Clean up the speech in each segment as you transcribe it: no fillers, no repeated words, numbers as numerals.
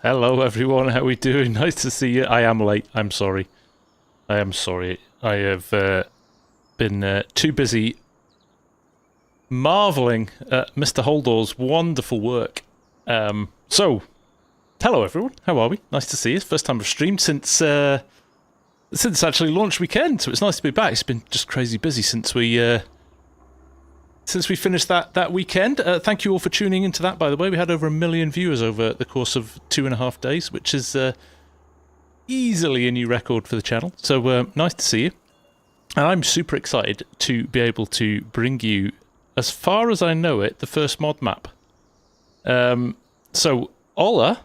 Hello everyone, how are we doing? Nice to see you. I am late, I'm sorry. I am sorry. I have been too busy marvelling at Mr. Haldor's wonderful work. So, hello everyone, how are we? Nice to see you. First time I've streamed since actually launch weekend, so it's nice to be back. It's been just crazy busy since we finished that weekend. Thank you all for tuning into that, by the way. We had over 1 million viewers over the course of 2.5 days, which is easily a new record for the channel. So nice to see you. And I'm super excited to be able to bring you, as far as I know it, the first mod map. So Ola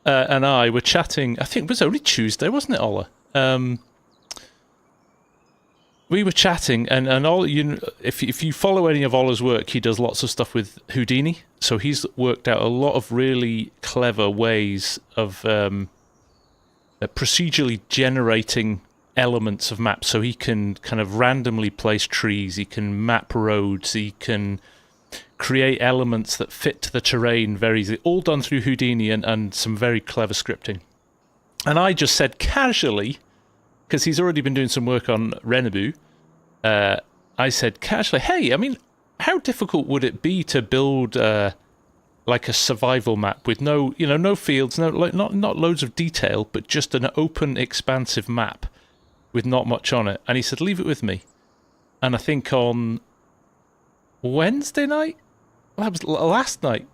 and I were chatting, I think it was only Tuesday, wasn't it, Ola? We were chatting, and Ola, if you follow any of Ola's work, he does lots of stuff with Houdini. So he's worked out a lot of really clever ways of procedurally generating elements of maps. So he can kind of randomly place trees, he can map roads, he can create elements that fit to the terrain very easily, all done through Houdini and some very clever scripting. And I just said casually, because he's already been doing some work on Renebu, I said casually, hey, I mean, how difficult would it be to build like a survival map with no fields, not loads of detail, but just an open, expansive map with not much on it? And he said, leave it with me. And I think on Wednesday night? Well, that was last night.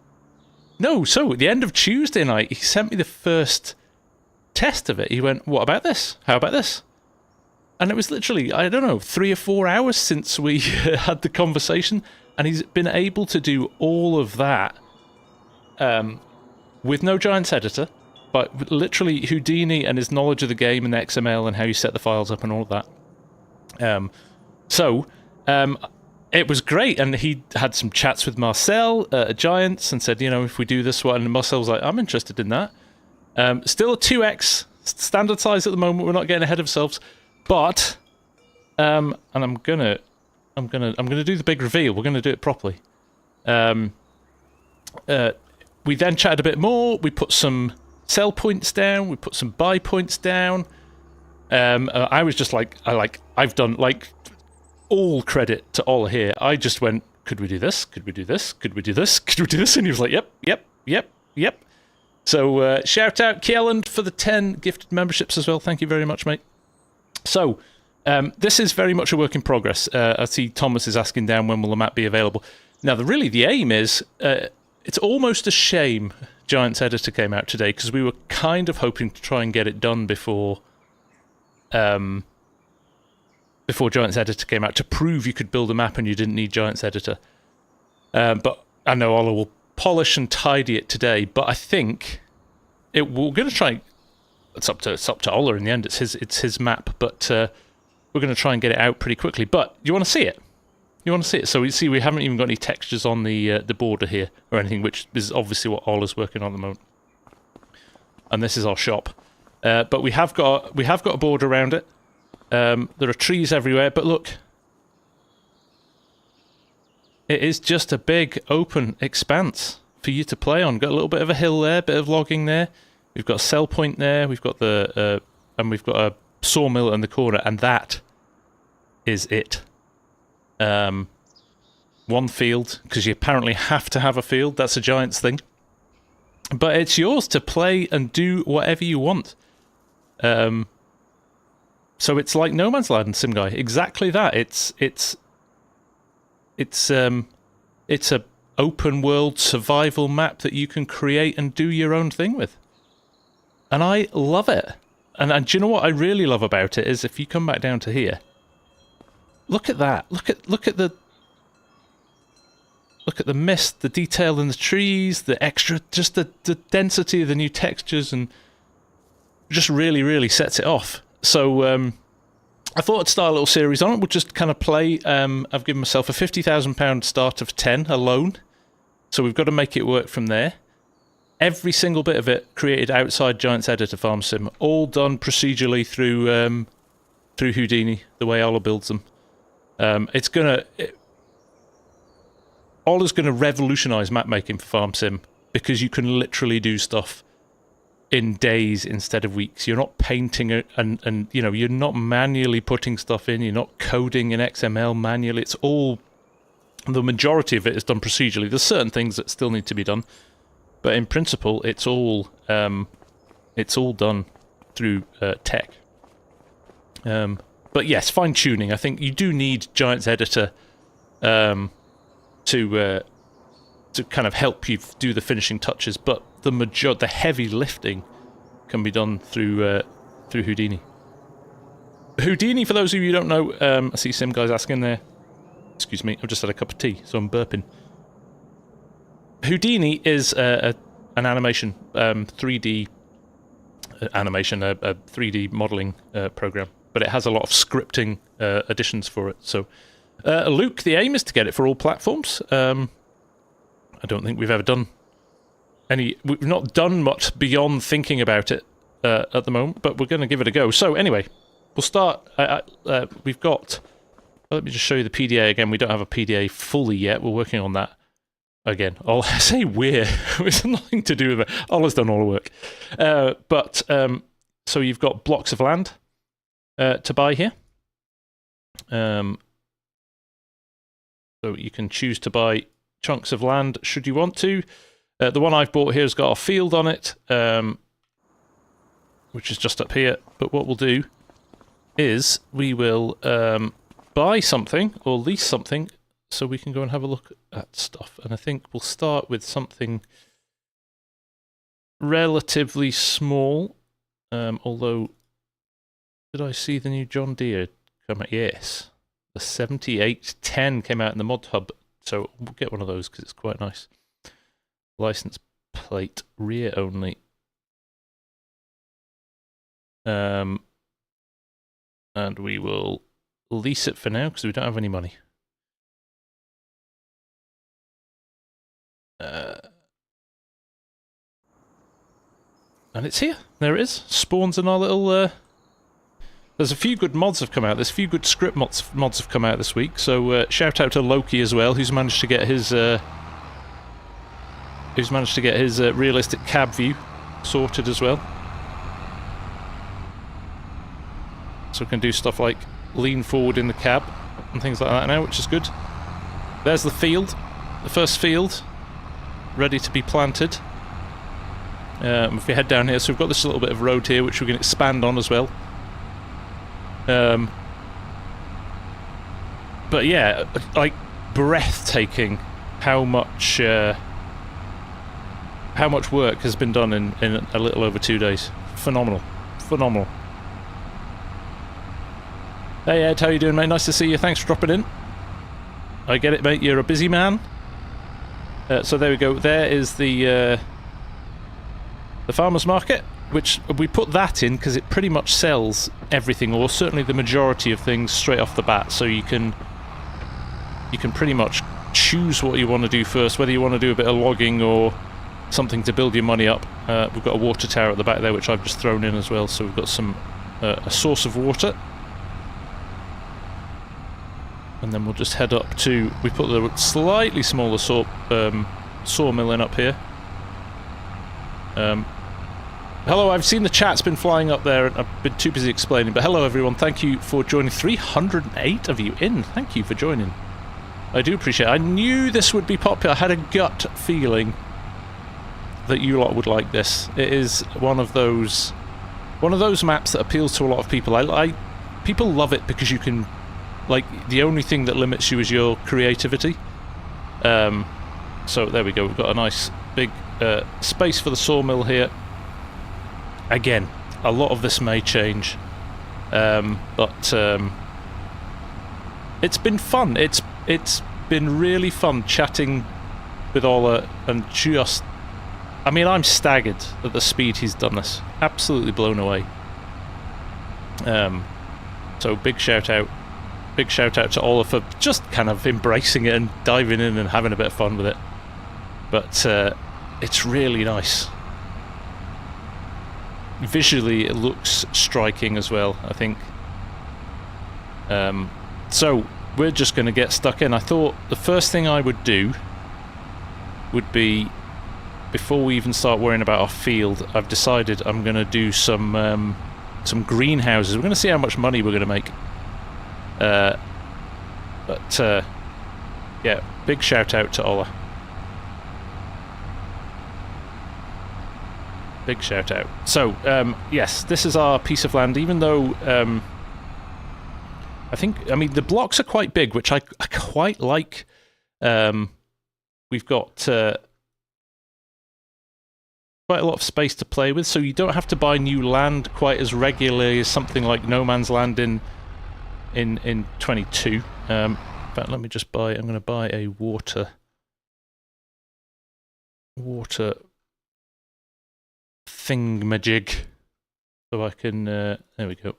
No, so at the end of Tuesday night, he sent me the first test of it. He went, what about this? How about this? And it was literally, I don't know, 3 or 4 hours since we had the conversation, and he's been able to do all of that with no Giants editor, but literally Houdini and his knowledge of the game and the XML and how you set the files up and all of that. It was great, and he had some chats with Marcel at Giants and said, if we do this one, and Marcel was like, I'm interested in that. Still a 2x standard size at the moment. We're not getting ahead of ourselves, but and I'm gonna do the big reveal. We're gonna do it properly. We then chatted a bit more. We put some sell points down. We put some buy points down. I was just like, I've done like all credit to Ola here. I just went, could we do this? Could we do this? Could we do this? Could we do this? And he was like, yep. So shout out Headland for the 10 gifted memberships as well. Thank you very much, mate. So this is very much a work in progress. I see Thomas is asking down when will the map be available. Now, the aim is, it's almost a shame Giants Editor came out today, because we were kind of hoping to try and get it done before Giants Editor came out, to prove you could build a map and you didn't need Giants Editor. But I know Ola will polish and tidy it today, but I think we're going to try. It's up to Ola in the end. It's his map, but we're going to try and get it out pretty quickly. But you want to see it? You want to see it? So we haven't even got any textures on the border here or anything, which is obviously what Ola's working on at the moment. And this is our shop, but we have got a border around it. There are trees everywhere, but look, it is just a big open expanse for you to play on. Got a little bit of a hill there, bit of logging there. We've got a sell point there. We've got and we've got a sawmill in the corner, and that is it. One field, because you apparently have to have a field. That's a Giants thing. But it's yours to play and do whatever you want. So it's like No Man's Land, Sim Guy. Exactly that. It's a open world survival map that you can create and do your own thing with. And I love it. And do you know what I really love about it is, if you come back down to here, look at that. Look at the mist, the detail in the trees, the extra, just the density of the new textures, and just really, really sets it off. So I thought I'd start a little series on it. We'll just kind of play. I've given myself a £50,000 start of 10 alone, so we've got to make it work from there. Every single bit of it created outside Giants Editor Farm Sim, all done procedurally through Houdini, the way Ola builds them. Ola's gonna revolutionise map making for Farm Sim, because you can literally do stuff in days instead of weeks. You're not painting and you know, you're not manually putting stuff in. You're not coding in XML manually. It's all, the majority of it is done procedurally. There's certain things that still need to be done, but in principle, it's all done through tech. But yes, fine tuning. I think you do need Giant's Editor to kind of help you do the finishing touches, but the heavy lifting can be done through Houdini. Houdini, for those of you who don't know, I see some guys asking there. Excuse me, I've just had a cup of tea, so I'm burping. Houdini is an animation, 3D animation, a 3D modeling program, but it has a lot of scripting additions for it. So, Luke, the aim is to get it for all platforms. I don't think we've ever done we've not done much beyond thinking about it at the moment, but we're going to give it a go. So anyway, we'll start. We've got, let me just show you the PDA again. We don't have a PDA fully yet. We're working on that. Again, I'll say we're. It's nothing to do with it. Ola's done all the work. So you've got blocks of land to buy here. So you can choose to buy chunks of land should you want to. The one I've bought here has got a field on it, which is just up here. But what we'll do is we will buy something or lease something so we can go and have a look at stuff. And I think we'll start with something relatively small. Although, did I see the new John Deere come out? Yes. The 7810 came out in the mod hub. So we'll get one of those because it's quite nice. License plate, rear only. And we will lease it for now because we don't have any money. And it's here. There it is. Spawns in our little... There's a few good mods have come out. There's a few good script mods have come out this week. So shout out to Loki as well, who's managed to get his realistic cab view sorted as well. So we can do stuff like lean forward in the cab and things like that now, which is good. There's the field, the first field, ready to be planted. If we head down here, so we've got this little bit of road here, which we can expand on as well. But yeah, like breathtaking how much work has been done in a little over 2 days. Phenomenal. Hey Ed, how you doing, mate? Nice to see you. Thanks for dropping in. I get it, mate. You're a busy man. So there we go. There is the farmer's market, which we put that in because it pretty much sells everything, or certainly the majority of things, straight off the bat. So you can pretty much choose what you want to do first, whether you want to do a bit of logging or something to build your money up. We've got a water tower at the back there, which I've just thrown in as well. So we've got some a source of water. And then we'll just head up to... We put the slightly smaller sawmill in up here. Hello, I've seen the chat's been flying up there and I've been too busy explaining, but hello everyone, thank you for joining. 308 of you in, thank you for joining. I do appreciate it. I knew this would be popular. I had a gut feeling that you lot would like this. It is one of those maps that appeals to a lot of people. People love it because you can... Like, the only thing that limits you is your creativity. So there we go, we've got a nice big space for the sawmill here. Again, a lot of this may change, but it's been fun. It's been really fun chatting with Ola and just... I mean, I'm staggered at the speed he's done this. Absolutely blown away. So big shout out. Big shout out to Ola for just kind of embracing it and diving in and having a bit of fun with it. But it's really nice. Visually, it looks striking as well, I think. So we're just going to get stuck in. I thought the first thing I would do would be before we even start worrying about our field, I've decided I'm going to do some greenhouses. We're going to see how much money we're going to make. Yeah, big shout out to Ola. Big shout out. So, yes, this is our piece of land, even though I mean, the blocks are quite big, which I quite like. We've got quite a lot of space to play with, so you don't have to buy new land quite as regularly as something like No Man's Land in 22. In fact, let me just buy. I'm going to buy a water thingamajig, so I can. There we go.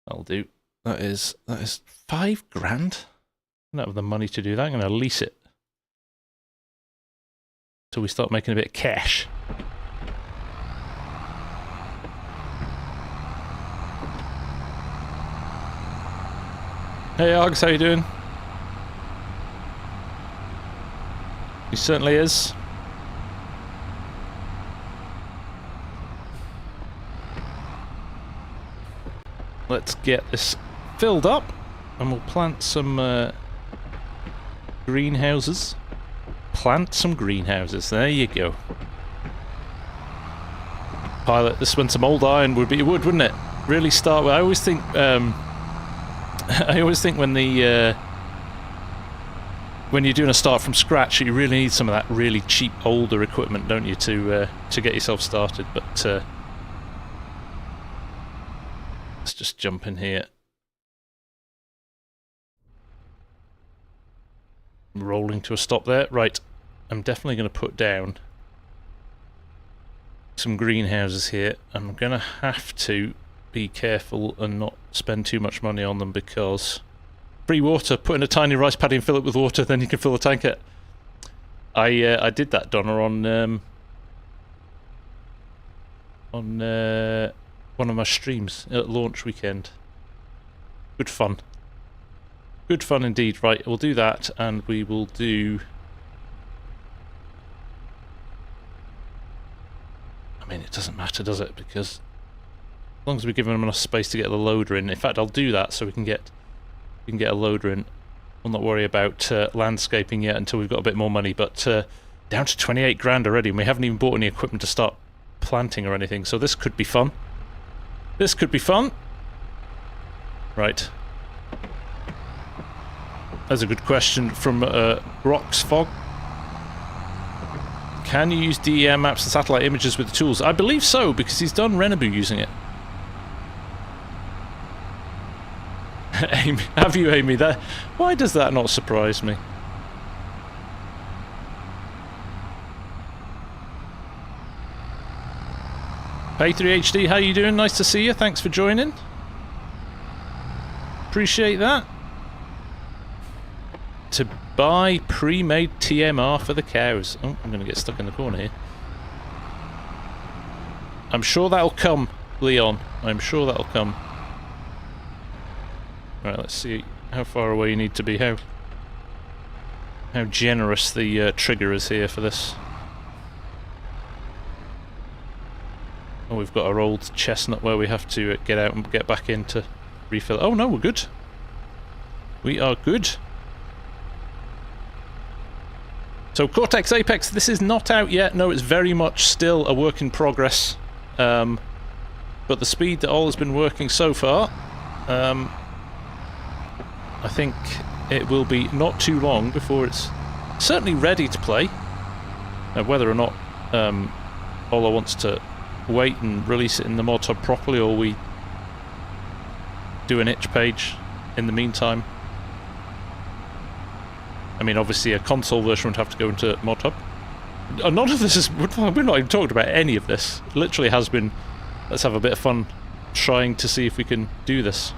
That'll do. That is $5,000. I don't have the money to do that. I'm going to lease it till we start making a bit of cash. Hey Args, how you doing? He certainly is. Let's get this filled up and we'll plant some greenhouses. Plant some greenhouses, there you go. Pilot, this one, some old iron would be wood, wouldn't it? Really start with, I always think when you're doing a start from scratch, you really need some of that really cheap older equipment, don't you, to get yourself started. But let's just jump in here. Rolling to a stop there. Right, I'm definitely going to put down some greenhouses here. I'm going to have to be careful and not spend too much money on them because free water, put in a tiny rice paddy and fill it with water, then you can fill the tank up. I did that, Donna, on one of my streams at launch weekend. Good fun. Good fun indeed. Right, we'll do that, and we will do... I mean, it doesn't matter, does it? Because as long as we're giving them enough space to get the loader in. In fact, I'll do that so we can get a loader in. We'll not worry about landscaping yet until we've got a bit more money. But down to 28 grand already, and we haven't even bought any equipment to start planting or anything. So this could be fun. This could be fun. Right. That's a good question from Roxfog. Can you use DEM maps and satellite images with the tools? I believe so, because he's done Renabu using it. Amy, have you, Amy? Why does that not surprise me? Pay3HD, how you doing? Nice to see you. Thanks for joining. Appreciate that. To buy pre-made TMR for the cows. Oh, I'm going to get stuck in the corner here. I'm sure that'll come, Leon. I'm sure that'll come. Right, let's see how far away you need to be. How generous the trigger is here for this. Oh, we've got our old chestnut where we have to get out and get back in to refill. Oh no, we're good. We are good. So Cortex Apex, this is not out yet. No, it's very much still a work in progress. But the speed that all has been working so far, I think it will be not too long before it's certainly ready to play. Now, whether or not Ola wants to wait and release it in the mod hub properly, or we do an itch page in the meantime. I mean, obviously a console version would have to go into mod hub. None of this is... We're not even talking about any of this. It literally has been... Let's have a bit of fun trying to see if we can do this.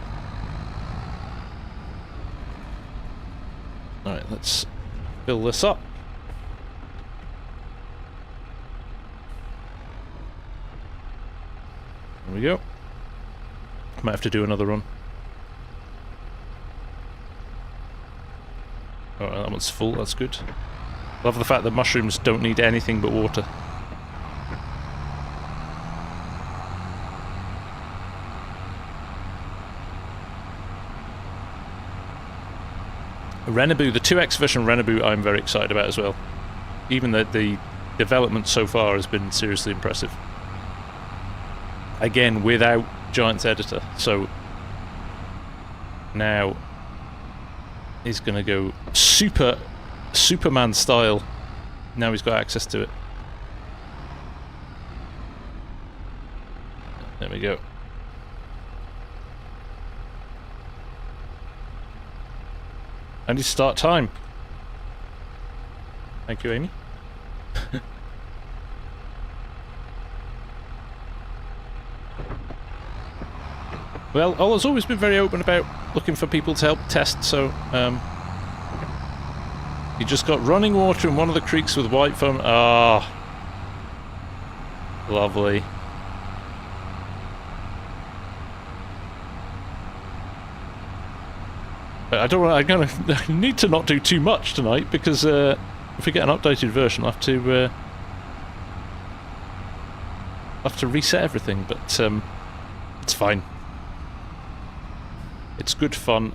Alright, let's fill this up. There we go. Might have to do another run. Alright, that one's full, that's good. Love the fact that mushrooms don't need anything but water. Renaboo, the 2X version of Renaboo I'm very excited about as well. Even the development so far has been seriously impressive. Again, without Giant's Editor, so now he's going to go Superman style. Now he's got access to it. There we go. And his start time. Thank you, Amy. Well, Ola's always been very open about looking for people to help test, so he just got running water in one of the creeks with white foam. Ah, lovely. I don't want. I need to not do too much tonight because if we get an updated version, I'll have to reset everything. But it's fine. It's good fun,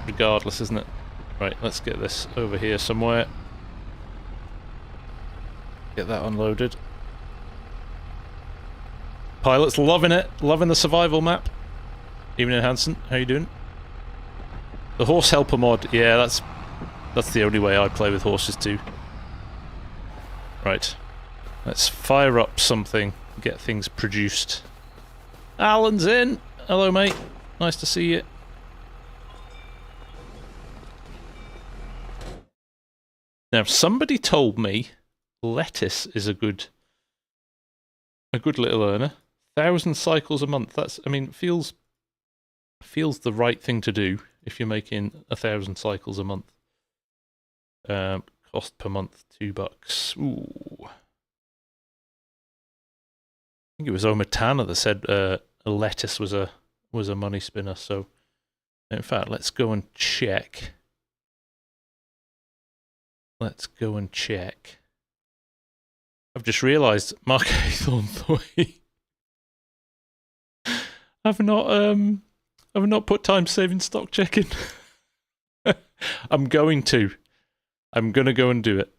regardless, isn't it? Right, let's get this over here somewhere. Get that unloaded. Pilot's loving it, loving the survival map. Evening Hanson, how you doing? The horse helper mod, yeah, that's the only way I play with horses too. Right, let's fire up something, get things produced. Alan's in! Hello mate, nice to see you. Now somebody told me lettuce is a good little earner. 1,000 cycles a month, I mean, feels the right thing to do if you're making 1,000 cycles a month. Cost per month, $2. Ooh. I think it was Omatana that said a lettuce was a money spinner. So, in fact, let's go and check. Let's go and check. I've just realised Mark Haythorne. I've not put time saving stock checking. I'm going to go and do it.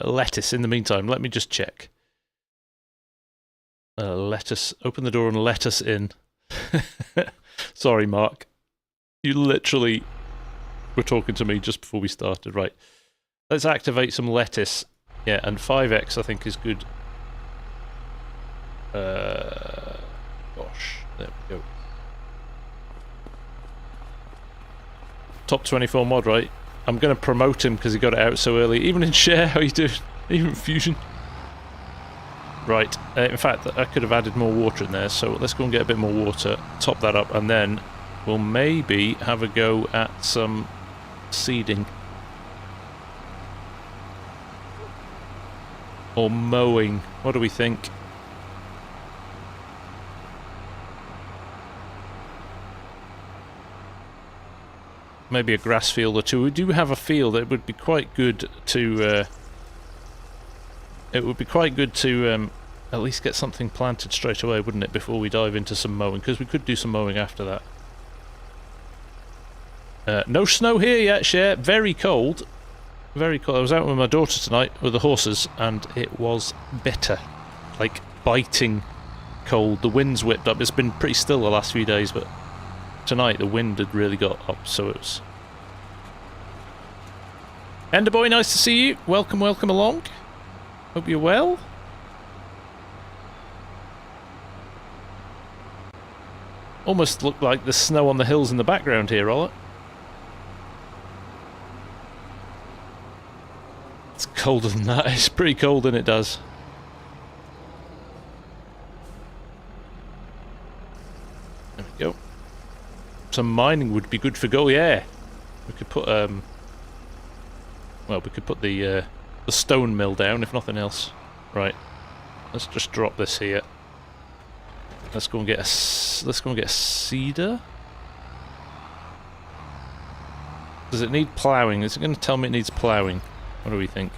Lettuce in the meantime, let me just check. Lettuce, open the door and let us in. Sorry, Mark. You literally were talking to me just before we started. Right. Let's activate some lettuce. Yeah, and 5x I think is good. Gosh, there we go. Top 24 mod, right? I'm going to promote him because he got it out so early. Even in share, how you doing? Even fusion. Right, in fact, I could have added more water in there, so let's go and get a bit more water, top that up, and then we'll maybe have a go at some seeding. Or mowing. What do we think? Maybe a grass field or two. We do have a field. It would be quite good to. It would be quite good to at least get something planted straight away, wouldn't it? Before we dive into some mowing, because we could do some mowing after that. No snow here yet, Cher. Very cold. Very cold. I was out with my daughter tonight with the horses, and it was bitter, like biting cold. The wind's whipped up. It's been pretty still the last few days, but tonight the wind had really got up, so it was. Enderboy, nice to see you. Welcome, welcome along. Hope you're well. Almost look like the snow on the hills in the background here, Ola. It's colder than that. It's pretty cold, and it does. There we go. Some mining would be good for gold. Yeah, we could put well, we could put the stone mill down if nothing else. Right. Let's just drop this here. Let's go and get a cedar. Does it need ploughing? Is it going to tell me it needs ploughing? What do we think?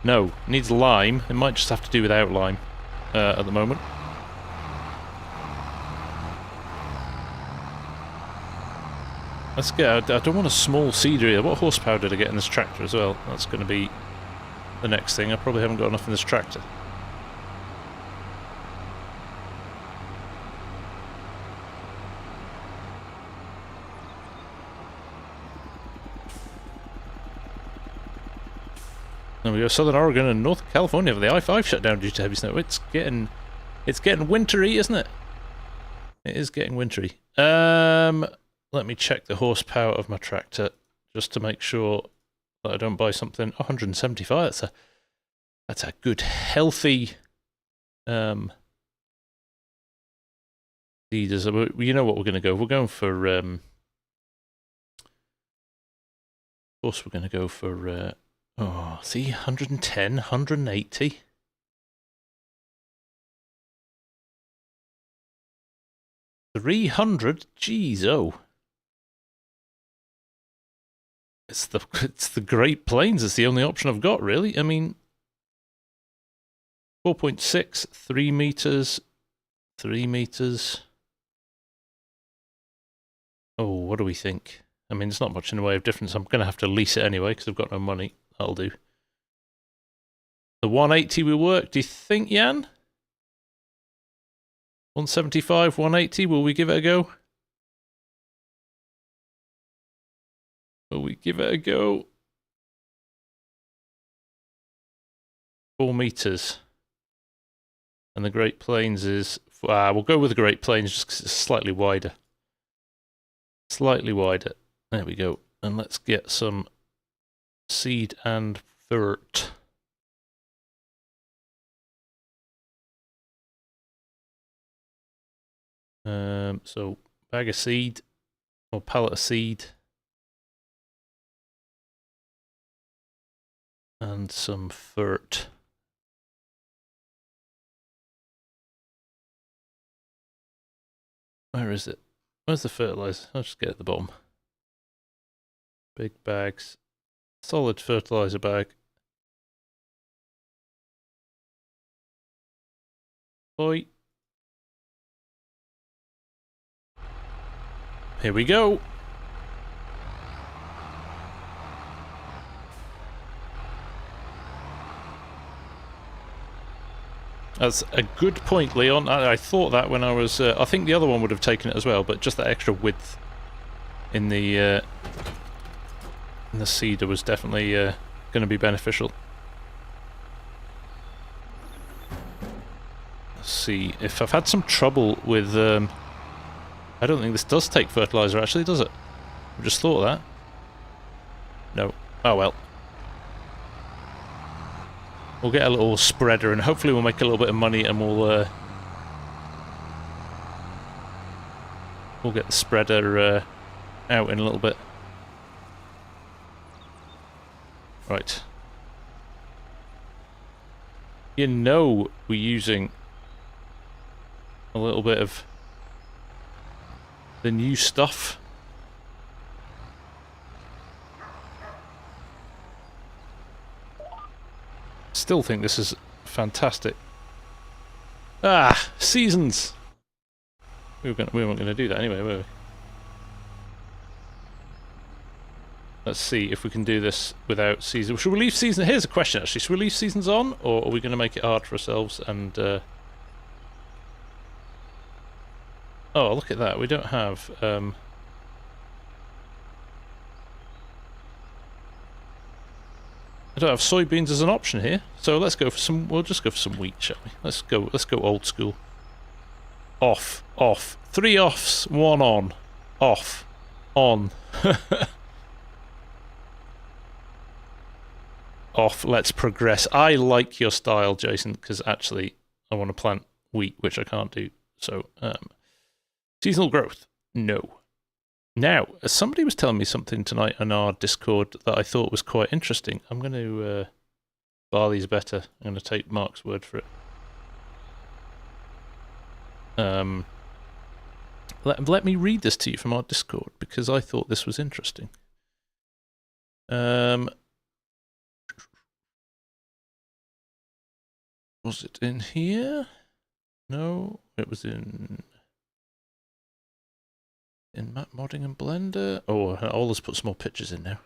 No, it needs lime. It might just have to do without lime at the moment. Let's get... I don't want a small seeder either. What horsepower did I get in this tractor as well? That's going to be the next thing. I probably haven't got enough in this tractor. There we go. Southern Oregon and North California for the I-5 shut down due to heavy snow. It's getting wintry, isn't it? It is getting wintry. Let me check the horsepower of my tractor just to make sure that I don't buy something. 175. That's a good healthy leaders. You know what we're going to go. We're going for of course we're going to go for oh, see, 110, 180. $300. Jeez, oh. It's the Great Plains. It's the only option I've got, really. I mean, 4.6, 3 meters, 3 meters. Oh, what do we think? I mean, there's not much in the way of difference. I'm going to have to lease it anyway because I've got no money. That'll do. The 180 will work, do you think, Jan? 175, 180, will we give it a go? Will we give it a go? 4 meters. And the Great Plains is... we'll go with the Great Plains just because it's slightly wider. Slightly wider. There we go. And let's get some seed and dirt. So bag of seed or pallet of seed and some dirt. Where is it? Where's the fertilizer? I'll just get at the bottom. Big bags. Solid fertilizer bag. Boy. Here we go. That's a good point, Leon. I thought that when I was... I think the other one would have taken it as well, but just that extra width in the seeder was definitely going to be beneficial. Let's see. If I've had some trouble with... I don't think this does take fertilizer, actually, does it? I just thought of that. No. Oh, well. We'll get a little spreader, and hopefully we'll make a little bit of money, and we'll get the spreader out in a little bit. Right. You know we're using a little bit of the new stuff. Still think this is fantastic. Ah, seasons. We weren't going to do that anyway, were we? Let's see if we can do this without seasons. Should we leave seasons? Here's a question actually. Should we leave seasons on, or are we going to make it hard for ourselves and? Oh, look at that. We don't have... I don't have soybeans as an option here, so let's go for some... We'll just go for some wheat, shall we? Let's go old school. Off. 3 offs, 1 on. Off. On. Off. Let's progress. I like your style, Jason, because actually I want to plant wheat, which I can't do. So, seasonal growth? No. Now, somebody was telling me something tonight on our Discord that I thought was quite interesting. I'm going to... barley's better. I'm going to take Mark's word for it. Let me read this to you from our Discord, because I thought this was interesting. Was it in here? No, it was in map modding and Blender. Oh, I'll just put some more pictures in now.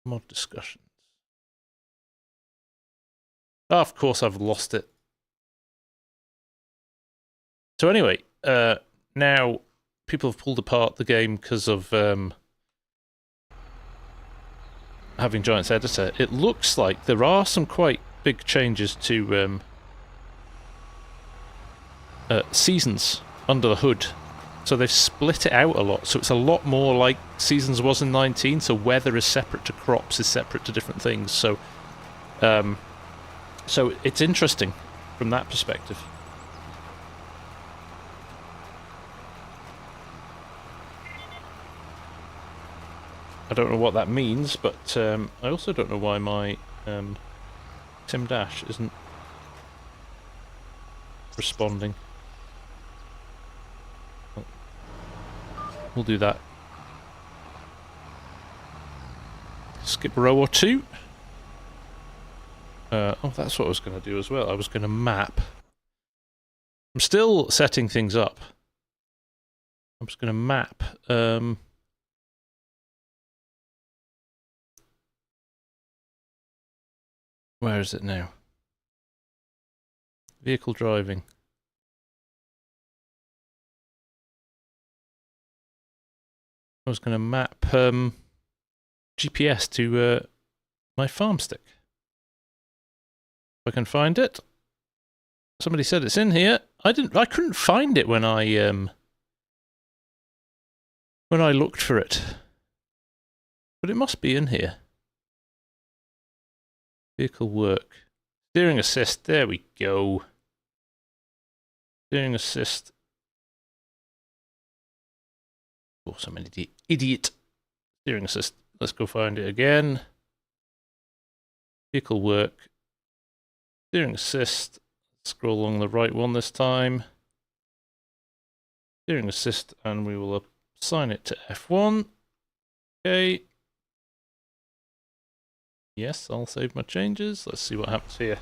Mod discussions. Oh, of course I've lost it. So anyway, now people have pulled apart the game because of having Giant's Editor. It looks like there are some quite big changes to seasons under the hood. So they've split it out a lot, so it's a lot more like Seasons was in 19, so weather is separate to crops, is separate to different things, so so it's interesting from that perspective. I don't know what that means, but I also don't know why my Tim Dash isn't responding. We'll do that. Skip a row or two. Oh, that's what I was going to do as well. I was going to map. I'm still setting things up. I'm just going to map. Where is it now? Vehicle driving. I was going to map GPS to my farm stick. If I can find it. Somebody said it's in here. I couldn't find it when I looked for it. But it must be in here. Vehicle work. Steering assist. There we go. Steering assist. Oh, I'm an idiot. Steering assist. Let's go find it again. Vehicle work. Steering assist. Scroll along the right one this time. Steering assist, and we will assign it to F1. Okay. Yes, I'll save my changes. Let's see what happens here.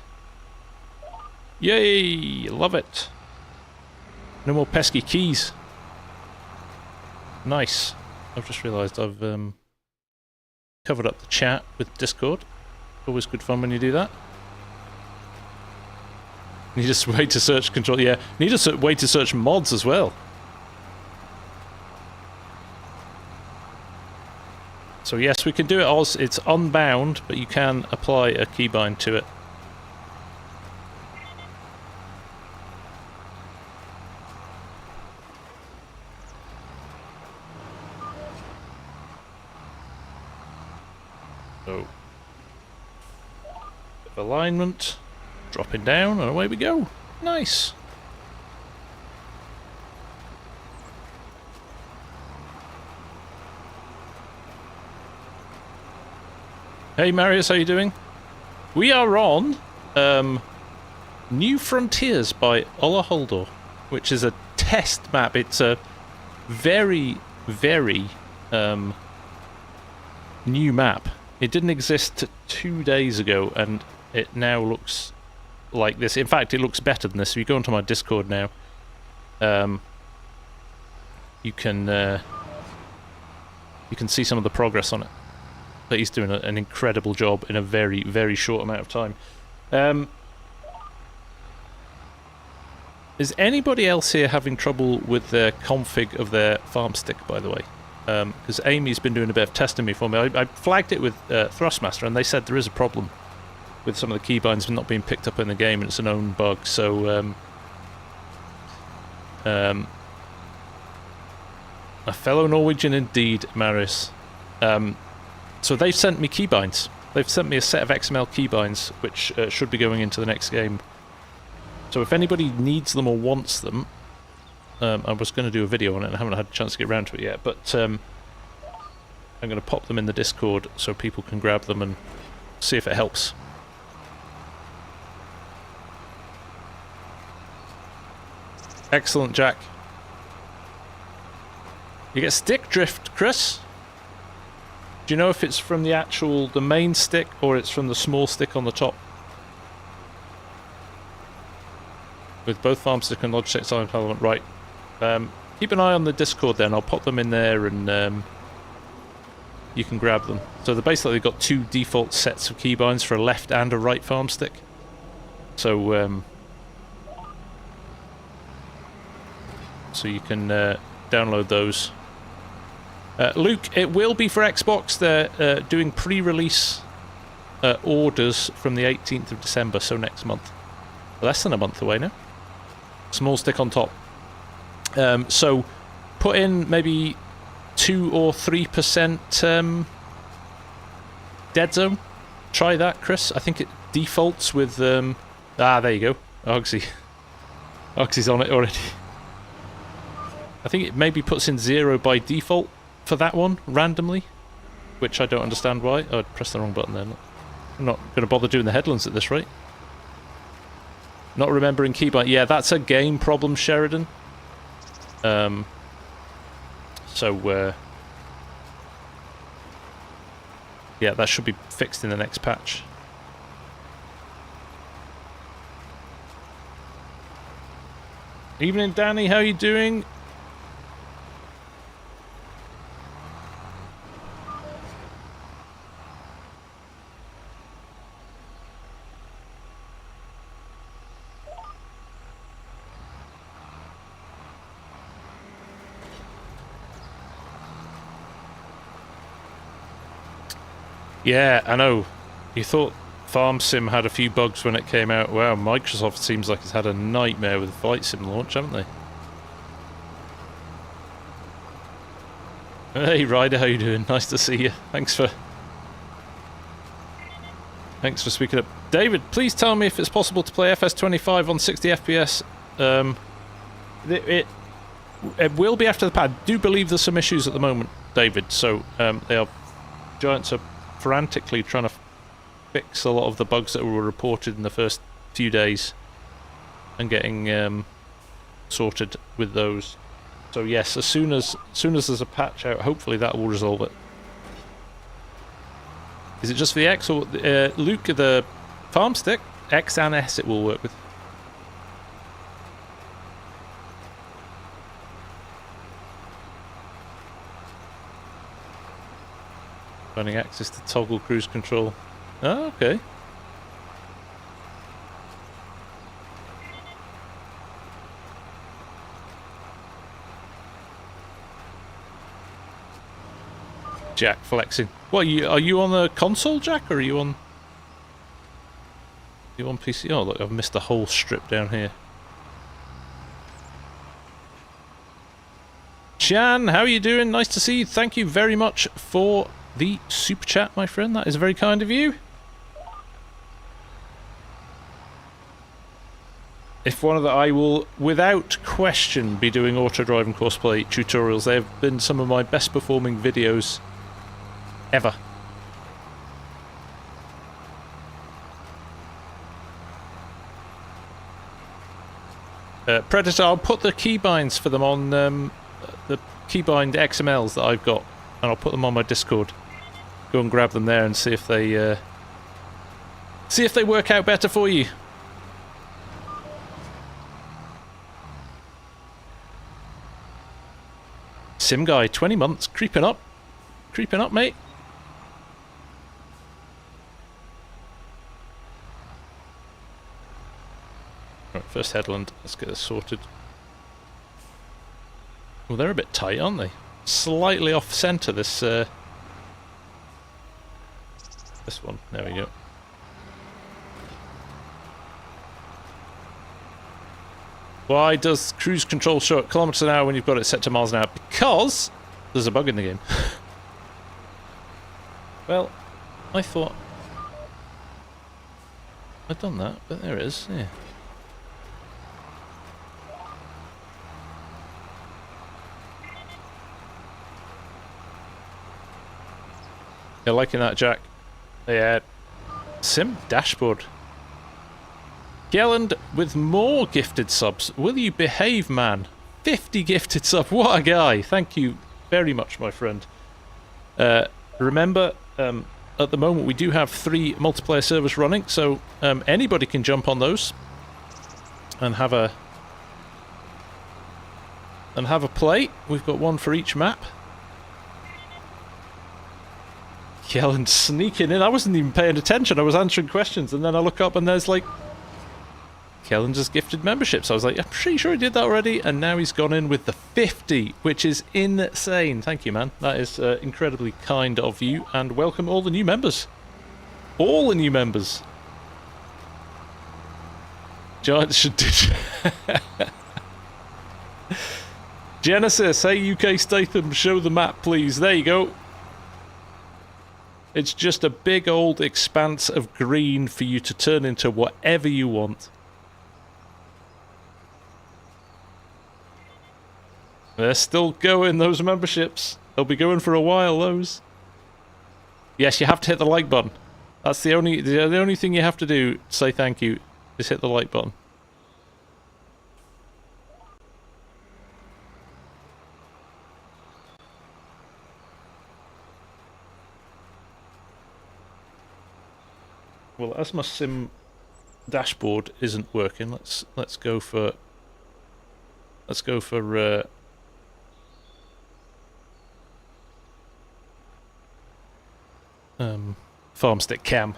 Yay! Love it. No more pesky keys. Nice. I've just realised I've covered up the chat with Discord. Always good fun when you do that. Need a way to search control. Yeah, need a way to search mods as well. So yes, we can do it as it's unbound, but you can apply a keybind to it. So, alignment, dropping down, and away we go. Nice. Hey Marius, how you doing? We are on New Frontiers by Ola Haldor, which is a test map. It's a very, very new map. It didn't exist 2 days ago, and it now looks like this. In fact, it looks better than this. If you go onto my Discord now, you can see some of the progress on it. But he's doing an incredible job in a very, very short amount of time. Is anybody else here having trouble with their config of their farm stick, by the way? Because Amy's been doing a bit of testing me for me. I flagged it with Thrustmaster, and they said there is a problem with some of the keybinds not being picked up in the game, and it's an own bug. So, a fellow Norwegian indeed, Marius. So they've sent me keybinds. They've sent me a set of XML keybinds, which should be going into the next game. So if anybody needs them or wants them, I was going to do a video on it and I haven't had a chance to get around to it yet, but I'm going to pop them in the Discord so people can grab them and see if it helps. Excellent, Jack. You get stick drift, Chris. Do you know if it's from the main stick or it's from the small stick on the top? With both farm stick and Logitech silent element, right. Keep an eye on the Discord then, I'll pop them in there and you can grab them. So they basically got two default sets of keybinds for a left and a right farm stick. So so you can download those. Luke, it will be for Xbox. They're doing pre-release orders from the 18th of December, so next month. Less than a month away now. Small stick on top. So put in maybe 2 or 3% dead zone. Try that, Chris. I think it defaults with... there you go. Ogsy. Ogsy's on it already. I think it maybe puts in 0 by default for that one, randomly. Which I don't understand why. Oh, I pressed the wrong button there. I'm not going to bother doing the headlands at this rate. Not remembering keybind. Yeah, that's a game problem, Sheridan. Yeah, that should be fixed in the next patch. Evening, Danny. How you doing? Yeah, I know. You thought Farm Sim had a few bugs when it came out. Wow, Microsoft seems like it's had a nightmare with the Flight Sim launch, haven't they? Hey Ryder, how you doing? Nice to see you. Thanks for speaking up. David, please tell me if it's possible to play FS25 on 60 FPS. It will be after the patch. I do believe there's some issues at the moment, David. So Giants are frantically trying to fix a lot of the bugs that were reported in the first few days and getting sorted with those. So yes, as soon as there's a patch out, hopefully that will resolve it. Is it just for the X or Luke, the farm stick? X and S it will work with. Finding access to toggle cruise control. Oh, okay. Jack flexing. What are you on the console, Jack, or are you on? You on PC? Oh look, I've missed the whole strip down here. Chan, how are you doing? Nice to see you. Thank you very much for the super chat, my friend. That is very kind of you. If one of the, I will without question be doing auto driving cosplay tutorials. They have been some of my best performing videos ever. Predator, I'll put the keybinds for them on the keybind XMLs that I've got, and I'll put them on my Discord. Go and grab them there and see if they work out better for you. Sim guy, 20 months, creeping up, mate. Right, first headland. Let's get this sorted. Well, they're a bit tight, aren't they? Slightly off centre. This one. There we go. Why does cruise control show at kilometres an hour when you've got it set to miles an hour? Because there's a bug in the game. Well, I thought I'd done that, but there it is, yeah. You're liking that, Jack? Yeah. Sim dashboard. Gelland with more gifted subs. Will you behave, man? 50 gifted subs. What a guy. Thank you very much, my friend. Remember, at the moment we do have 3 multiplayer servers running, so anybody can jump on those and have a play. We've got one for each map. Kellen sneaking in. I wasn't even paying attention. I was answering questions, and then I look up and there's like, Kellen just gifted memberships. I was like, I'm pretty sure he did that already, and now he's gone in with the 50, which is insane. Thank you, man. That is incredibly kind of you, and welcome all the new members. All the new members. Giants should do... Genesis, hey UK Statham, show the map, please. There you go. It's just a big old expanse of green for you to turn into whatever you want. They're still going, those memberships. They'll be going for a while, those. Yes, you have to hit the like button. That's the only thing you have to do to say thank you, is hit the like button. Well, as my sim dashboard isn't working, let's go for Farmstick Cam.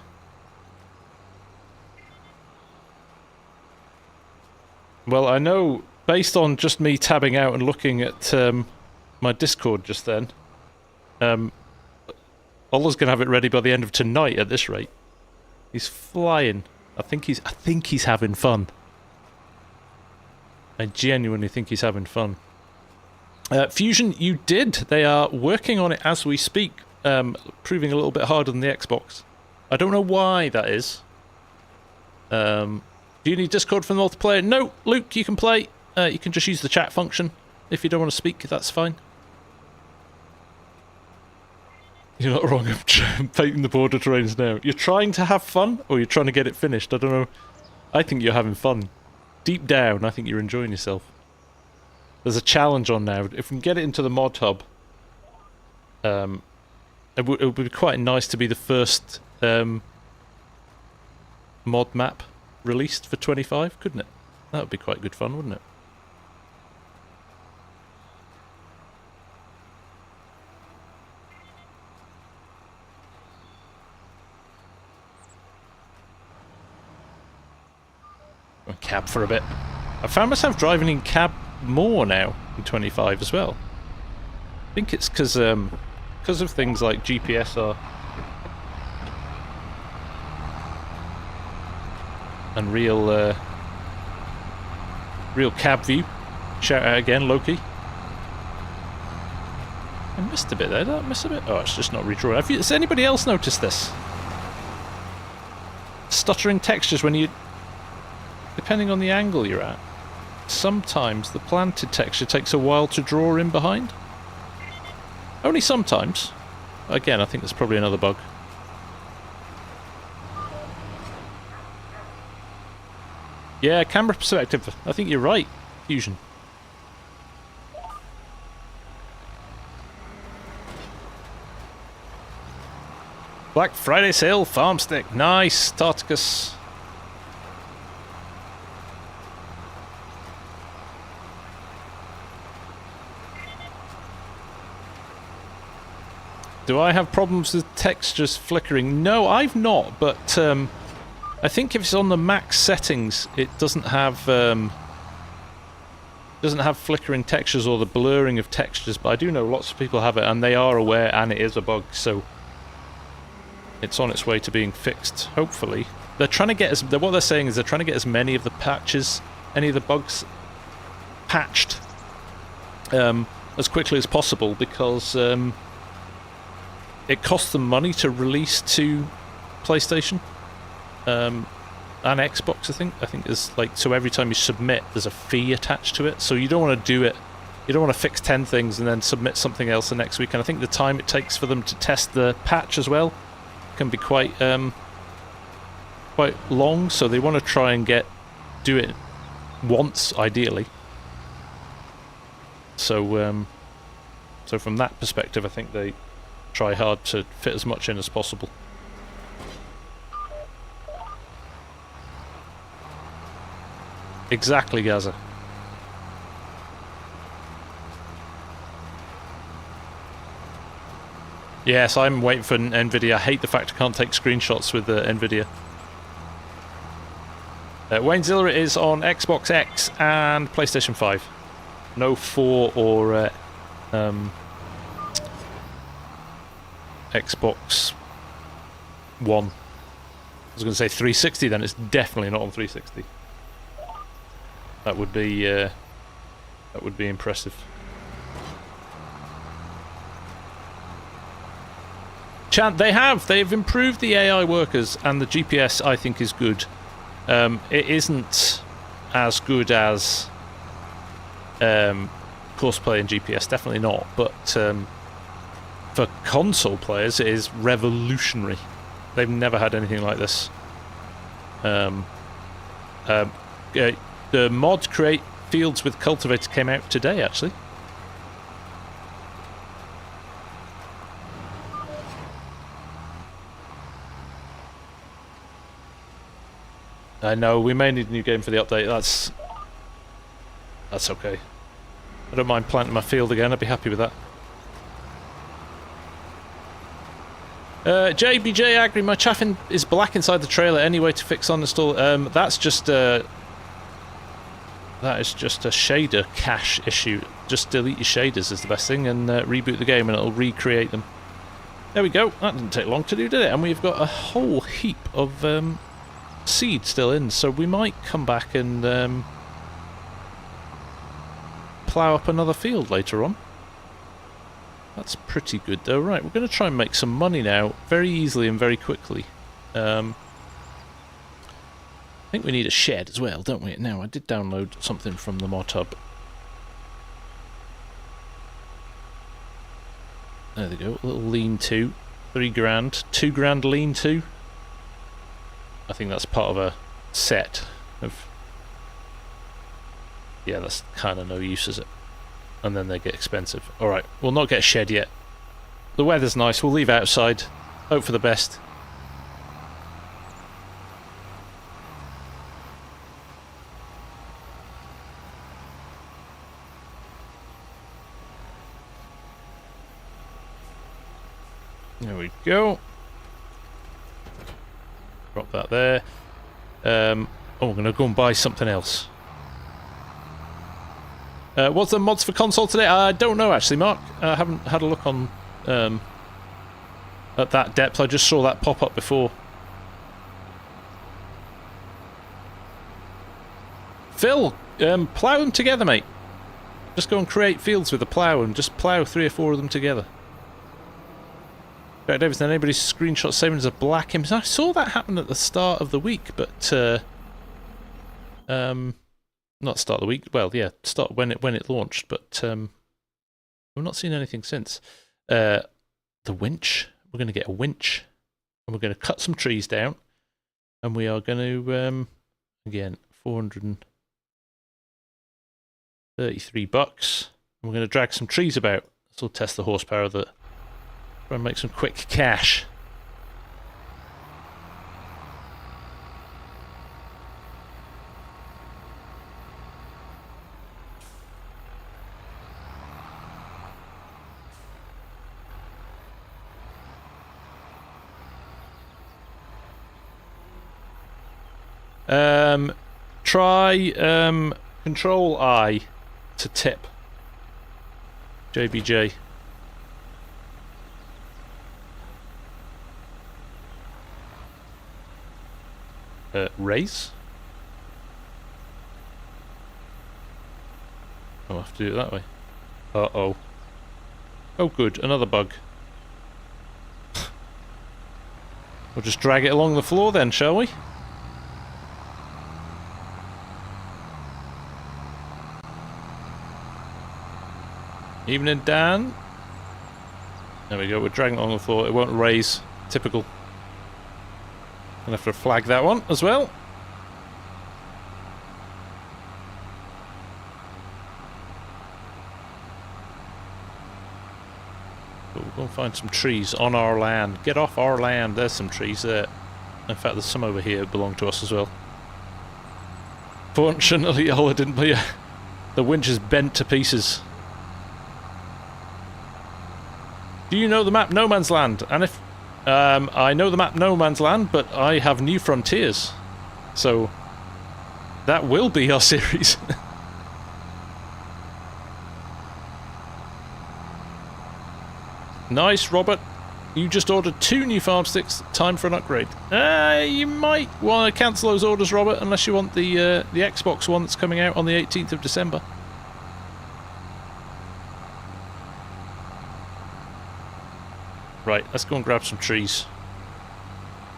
Well, I know, based on just me tabbing out and looking at my Discord just then, Ola's going to have it ready by the end of tonight at this rate. He's flying. I think he's having fun. I genuinely think he's having fun. Fusion, you did. They are working on it as we speak, proving a little bit harder than the Xbox. I don't know why that is. Do you need Discord for the multiplayer? No, Luke, you can play. You can just use the chat function. If you don't want to speak, that's fine. You're not wrong, I'm painting the border terrains now. You're trying to have fun, or you're trying to get it finished? I don't know. I think you're having fun. Deep down, I think you're enjoying yourself. There's a challenge on now. If we can get it into the mod hub, it would be quite nice to be the first mod map released for 25, couldn't it? That would be quite good fun, wouldn't it? Cab for a bit. I found myself driving in cab more now in 25 as well. I think it's because of things like GPSR and real cab view. Shout out again, Loki. I missed a bit there. Did I miss a bit? Oh, it's just not redrawing. Has anybody else noticed this? Stuttering textures when you... Depending on the angle you're at, sometimes the planted texture takes a while to draw in behind. Only sometimes. Again, I think that's probably another bug. Yeah, camera perspective. I think you're right, Fusion. Black Friday sale, Farmstick. Nice, Tarticus. Do I have problems with textures flickering? No, I've not, but I think if it's on the max settings, it doesn't have flickering textures or the blurring of textures, but I do know lots of people have it, and they are aware, and it is a bug, so it's on its way to being fixed, hopefully. They're trying to get what they're saying is they're trying to get as many of the patches, any of the bugs patched as quickly as possible, because it costs them money to release to PlayStation and Xbox, I think. I think there's like, so every time you submit, there's a fee attached to it. So you don't want to do it. You don't want to fix 10 things and then submit something else the next week. And I think the time it takes for them to test the patch as well can be quite long. So they want to try and do it once, ideally. So So from that perspective, I think they try hard to fit as much in as possible. Exactly, Gaza. Yes, I'm waiting for NVIDIA. I hate the fact I can't take screenshots with NVIDIA. Wayne Ziller is on Xbox X and PlayStation 5. No 4 or Xbox One. I was going to say 360 then, it's definitely not on 360. That would be impressive. Chant, they've improved the AI workers, and the GPS I think is good. It isn't as good as Courseplay and GPS, definitely not, but for console players it is revolutionary. They've never had anything like this. The mod Create Fields with Cultivation came out today, actually. I know, we may need a new game for the update. That's okay. I don't mind planting my field again, I'd be happy with that. JBJ Agri, my chaffin is black inside the trailer. Any way to fix uninstall? That's just that is just a shader cache issue. Just delete your shaders is the best thing, and reboot the game and it'll recreate them. There we go. That didn't take long to do, did it? And we've got a whole heap of seed still in, so we might come back and plough up another field later on. That's pretty good though. Right, we're going to try and make some money now, very easily and very quickly. I think we need a shed as well, don't we? Now, I did download something from the mod hub. There we go, a little lean-to. 3 grand, 2 grand lean-to. I think that's part of a set of... Yeah, that's kind of no use, is it? And then they get expensive. Alright, we'll not get a shed yet. The weather's nice, we'll leave outside. Hope for the best. There we go. Drop that there. Oh, we're going to go and buy something else. What's the mods for console today? I don't know actually, Mark. I haven't had a look on at that depth. I just saw that pop up before. Phil, plough them together, mate. Just go and create fields with a plough and just plough 3 or 4 of them together. Jack Davidson, anybody's screenshot saving as a black image? I saw that happen at the start of the week, but not start of the week. Well, yeah, start when it launched, but we've not seen anything since. The winch. We're going to get a winch, and we're going to cut some trees down, and we are going to again $433, and we're going to drag some trees about. This will test the horsepower of the. Try and make some quick cash. Try Control I to tip. JBJ. Raise? I'll have to do it that way. Uh-oh. Oh good, another bug. We'll just drag it along the floor then, shall we? Evening, Dan. There we go, we're dragging it along the floor. It won't raise. Typical. Gonna have to flag that one as well. and find some trees on our land. Get off our land. There's some trees there. In fact, there's some over here that belong to us as well. Fortunately, Ola didn't play. The winch is bent to pieces. Do you know the map No Man's Land? And if... I know the map No Man's Land, but I have New Frontiers. So... that will be our series. Nice, Robert. You just ordered 2 new farm sticks. Time for an upgrade. You might want to cancel those orders, Robert, unless you want the Xbox one that's coming out on the 18th of December. Right, let's go and grab some trees.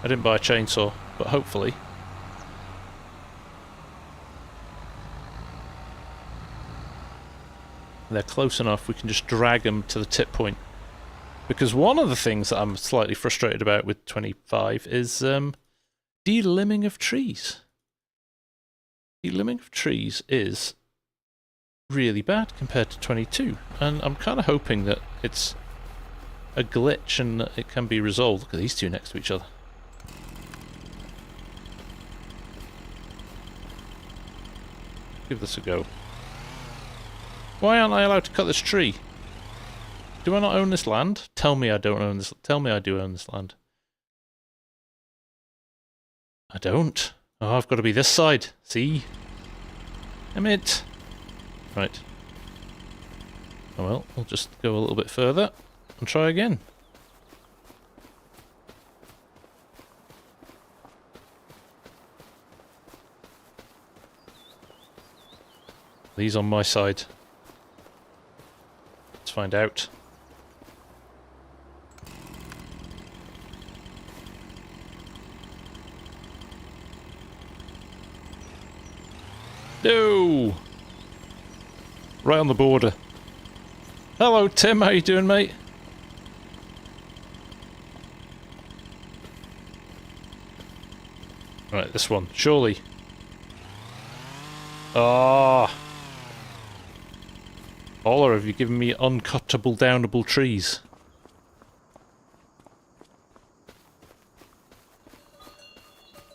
I didn't buy a chainsaw, but hopefully... they're close enough we can just drag them to the tip point. Because one of the things that I'm slightly frustrated about with 25 is delimbing of trees. Delimbing of trees is really bad compared to 22, and I'm kind of hoping that it's a glitch and it can be resolved. Look at these two next to each other. Give this a go. Why aren't I allowed to cut this tree? Do I not own this land? Tell me I don't own this. Tell me I do own this land. I don't. Oh, I've got to be this side. See? Damn it. Right. Oh well, we'll just go a little bit further and try again. These on my side. Let's find out. No! Right on the border. Hello Tim, how you doing, mate? Right, this one, surely. Ah! Ola, have you given me uncuttable, downable trees?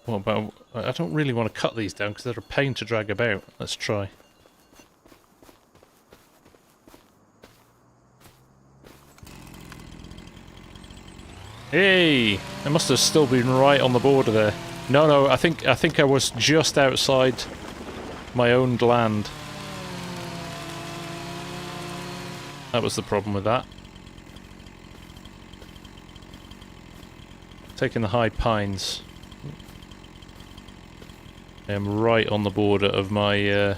What about... I don't really want to cut these down because they're a pain to drag about. Let's try. Hey! I must have still been right on the border there. No, I think I was just outside my owned land. That was the problem with that. Taking the high pines. I am right on the border of my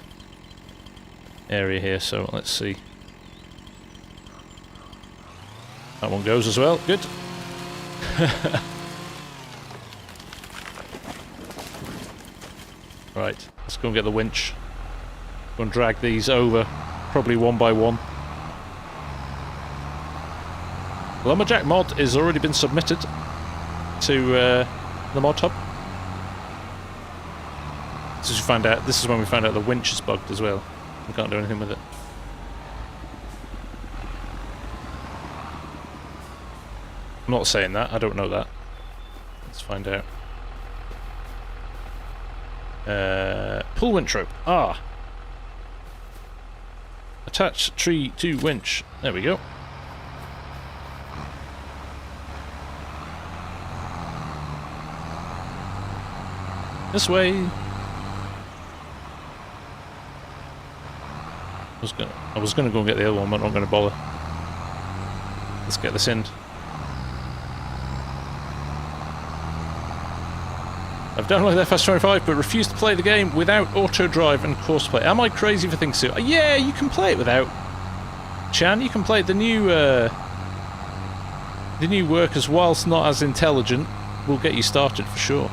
area here, so let's see. That one goes as well, good. Right, let's go and get the winch. Go and drag these over, probably one by one. Lumberjack mod has already been submitted to the mod hub. This is when we found out the winch is bugged as well. We can't do anything with it. I'm not saying that, I don't know that. Let's find out. Pull winch rope. Ah! Attach tree to winch. There we go. This way. I was gonna go and get the other one, but I'm not gonna bother. Let's get this in. I've downloaded FS25 but refused to play the game without auto drive and course play. Am I crazy for things to? Yeah, you can play it without. Chan, you can play it. The new workers, whilst not as intelligent, will get you started for sure.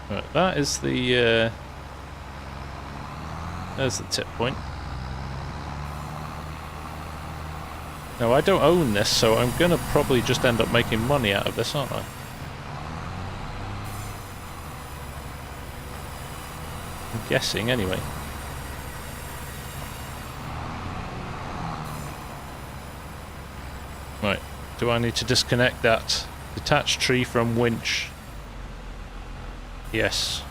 Right, that is the there's the tip point. Now I don't own this, so I'm gonna probably just end up making money out of this, aren't I? I'm guessing, anyway. Right, do I need to disconnect that detached tree from winch? Yes.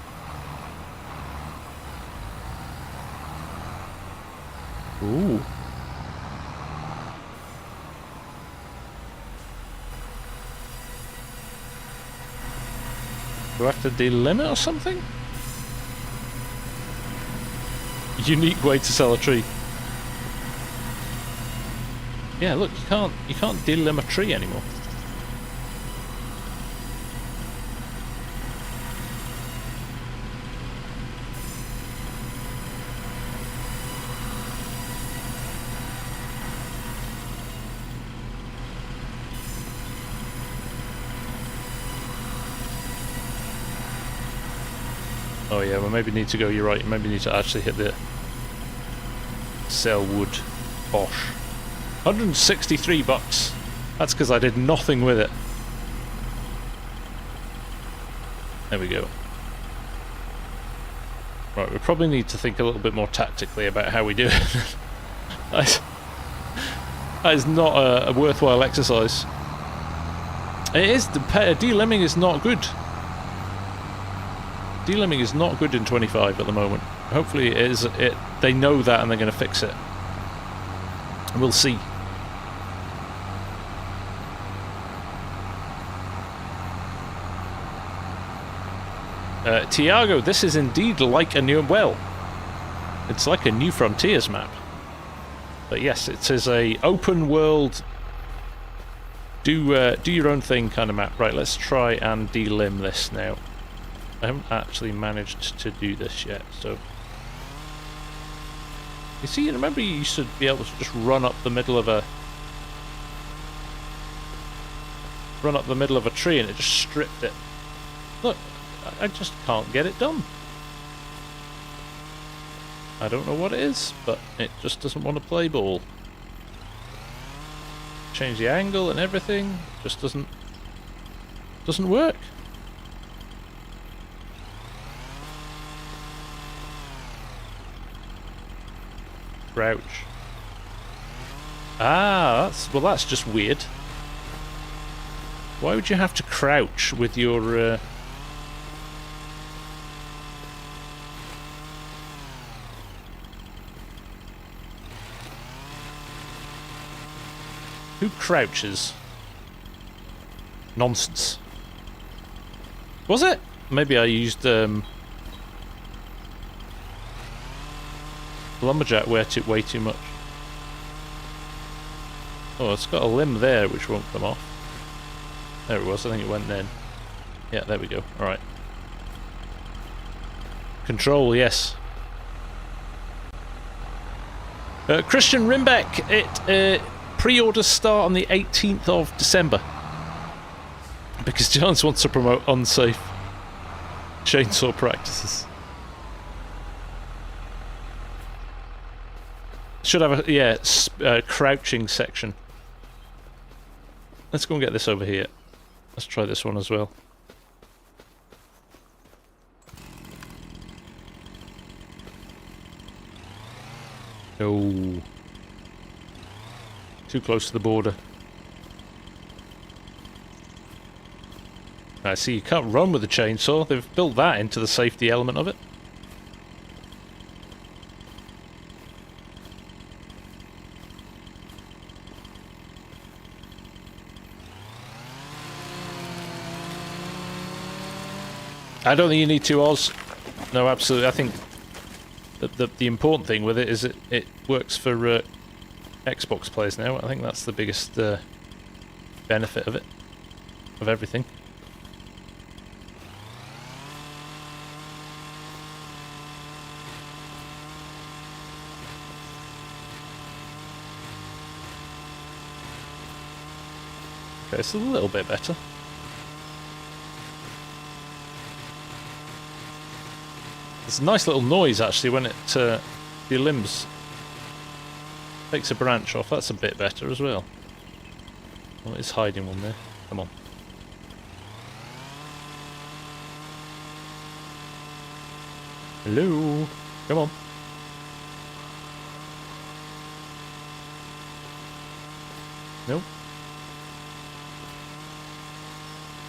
Ooh. Do I have to delimb it or something? Unique way to sell a tree. Yeah, look, you can't delimb a tree anymore. Oh yeah, well maybe need to go, you're right, you maybe need to actually hit the sell wood. Bosh. 163 bucks. That's because I did nothing with it. There we go. Right, we probably need to think a little bit more tactically about how we do it. That is not a worthwhile exercise. It is, delimbing is not good. Delimbing is not good in 25 at the moment. Hopefully it is. They know that and they're going to fix it. And we'll see. Tiago, this is indeed like a new... Well, it's like a New Frontiers map. But yes, it is a open world, do your own thing kind of map. Right, let's try and delimb this now. I haven't actually managed to do this yet, so... You see, remember you used to be able to just run up the middle of a... tree and it just stripped it. Look, I just can't get it done. I don't know what it is, but it just doesn't want to play ball. Change the angle and everything, it just doesn't work. Crouch. Ah, that's just weird. Why would you have to crouch with your Who crouches? Nonsense. Was it? Maybe I used lumberjack way too much. Oh, it's got a limb there which won't come off. There it was, I think it went then. Yeah, there we go. Alright. Control, yes. Christian Rimbeck, pre-orders start on the 18th of December. Because Jones wants to promote unsafe chainsaw practices. Should have a, crouching section. Let's go and get this over here. Let's try this one as well. No. Too close to the border. I see you can't run with the chainsaw. They've built that into the safety element of it. I don't think you need to, Oz. No, absolutely. I think the important thing with it is it works for Xbox players now. I think that's the biggest benefit of it, of everything. Okay, it's a little bit better. It's a nice little noise actually when it the limbs takes a branch off. That's a bit better as well. Oh, it's hiding one there. Come on. Hello? Come on. Nope.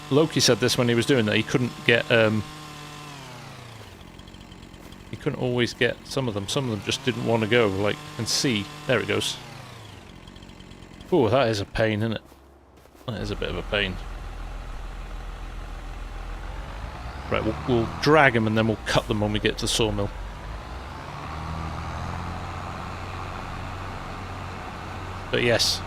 Loki said this when he was doing that. He couldn't get, he couldn't always get some of them. Some of them just didn't want to go. Like, you can see. There it goes. Oh, that is a pain, isn't it? That is a bit of a pain. Right, we'll drag them and then we'll cut them when we get to the sawmill. But yes.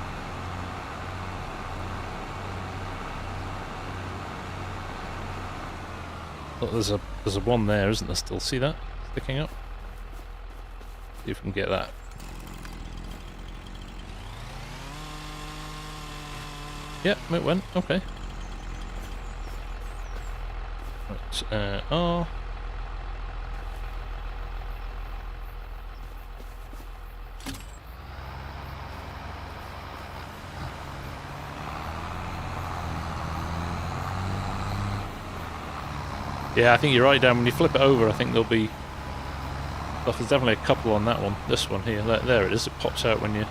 Oh, there's a one there, isn't there still? See that? Sticking up? See if we can get that. Yep, it went. Okay. Right, oh. Yeah, I think you're right, Dan. When you flip it over, I think there'll be... Well, there's definitely a couple on that one. This one here. There it is. It pops out when you...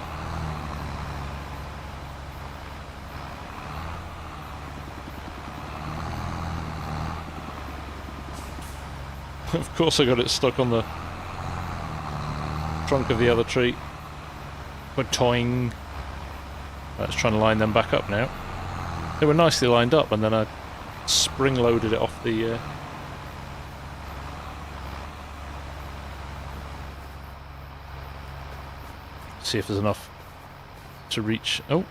Of course I got it stuck on the trunk of the other tree. Went toing. Let's try and line them back up now. They were nicely lined up, and then I spring-loaded it off the... See if there's enough to reach... Oh!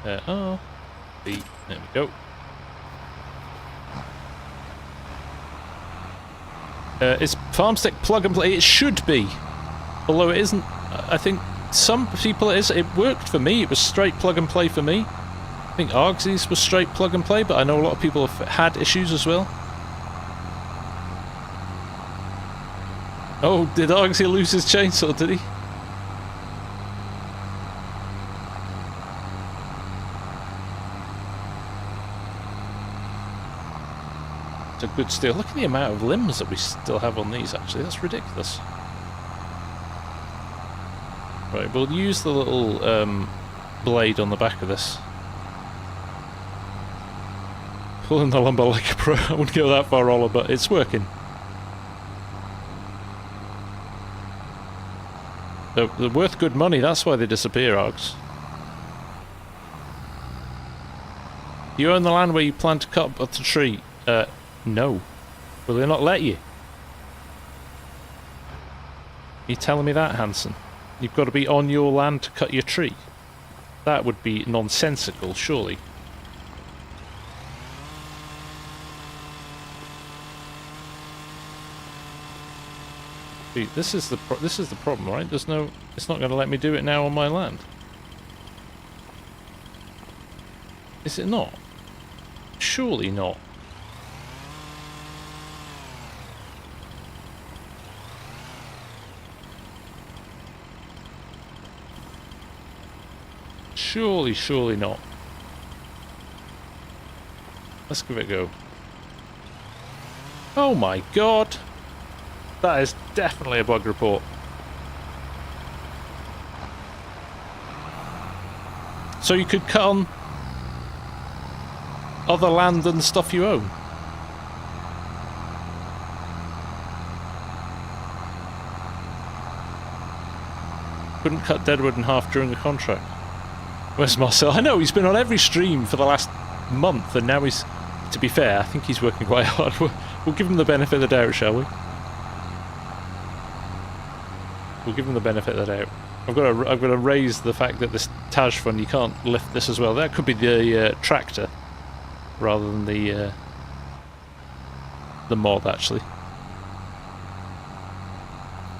There are... There we go. Is Farmstick plug and play? It should be. Although it isn't. I think some people it is. It worked for me. It was straight plug and play for me. I think Argsy's was straight plug and play, but I know a lot of people have had issues as well. Oh, did Argsy lose his chainsaw, did he? It's a good steal. Look at the amount of limbs that we still have on these, actually. That's ridiculous. Right, we'll use the little blade on the back of this. Pulling the lumber like a pro. I wouldn't go that far, Ola, but it's working. They're worth good money, that's why they disappear, Args. You own the land where you plan to cut up the tree. No. Will they not let you? Are you telling me that, Hanson? You've got to be on your land to cut your tree? That would be nonsensical, surely. See, this is the problem, right? There's no... It's not going to let me do it now on my land. Is it not? Surely not. Surely not. Let's give it a go. Oh my god! That is definitely a bug report. So you could cut on other land than stuff you own? Couldn't cut deadwood in half during the contract. Where's Marcel? I know, he's been on every stream for the last month, and now he's... To be fair, I think he's working quite hard. We'll give him the benefit of the doubt, shall we? We'll give him the benefit of the doubt. I've got to raise the fact that this Taj fund, you can't lift this as well. That could be the tractor, rather than the mod, actually.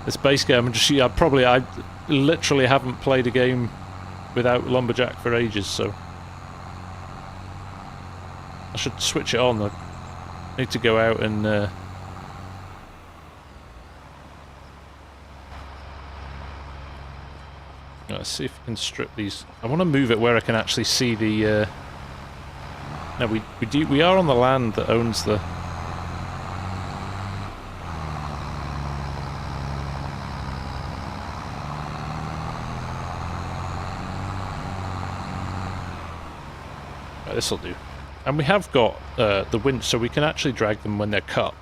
This base game, I literally haven't played a game without Lumberjack for ages, so I should switch it on. I need to go out and let's see if we can strip these. I want to move it where I can actually see the Now we are on the land that owns the... Right, this'll do. And we have got the winch, so we can actually drag them when they're cut.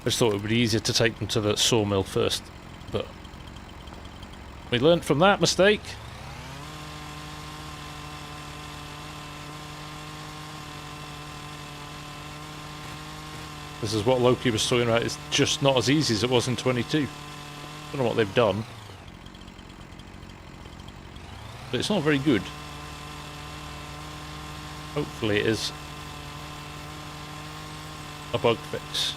I just thought it would be easier to take them to the sawmill first, but we learnt from that mistake. This is what Loki was talking about. It's just not as easy as it was in 22. Don't know what they've done, but it's not very good. Hopefully it is a bug fix.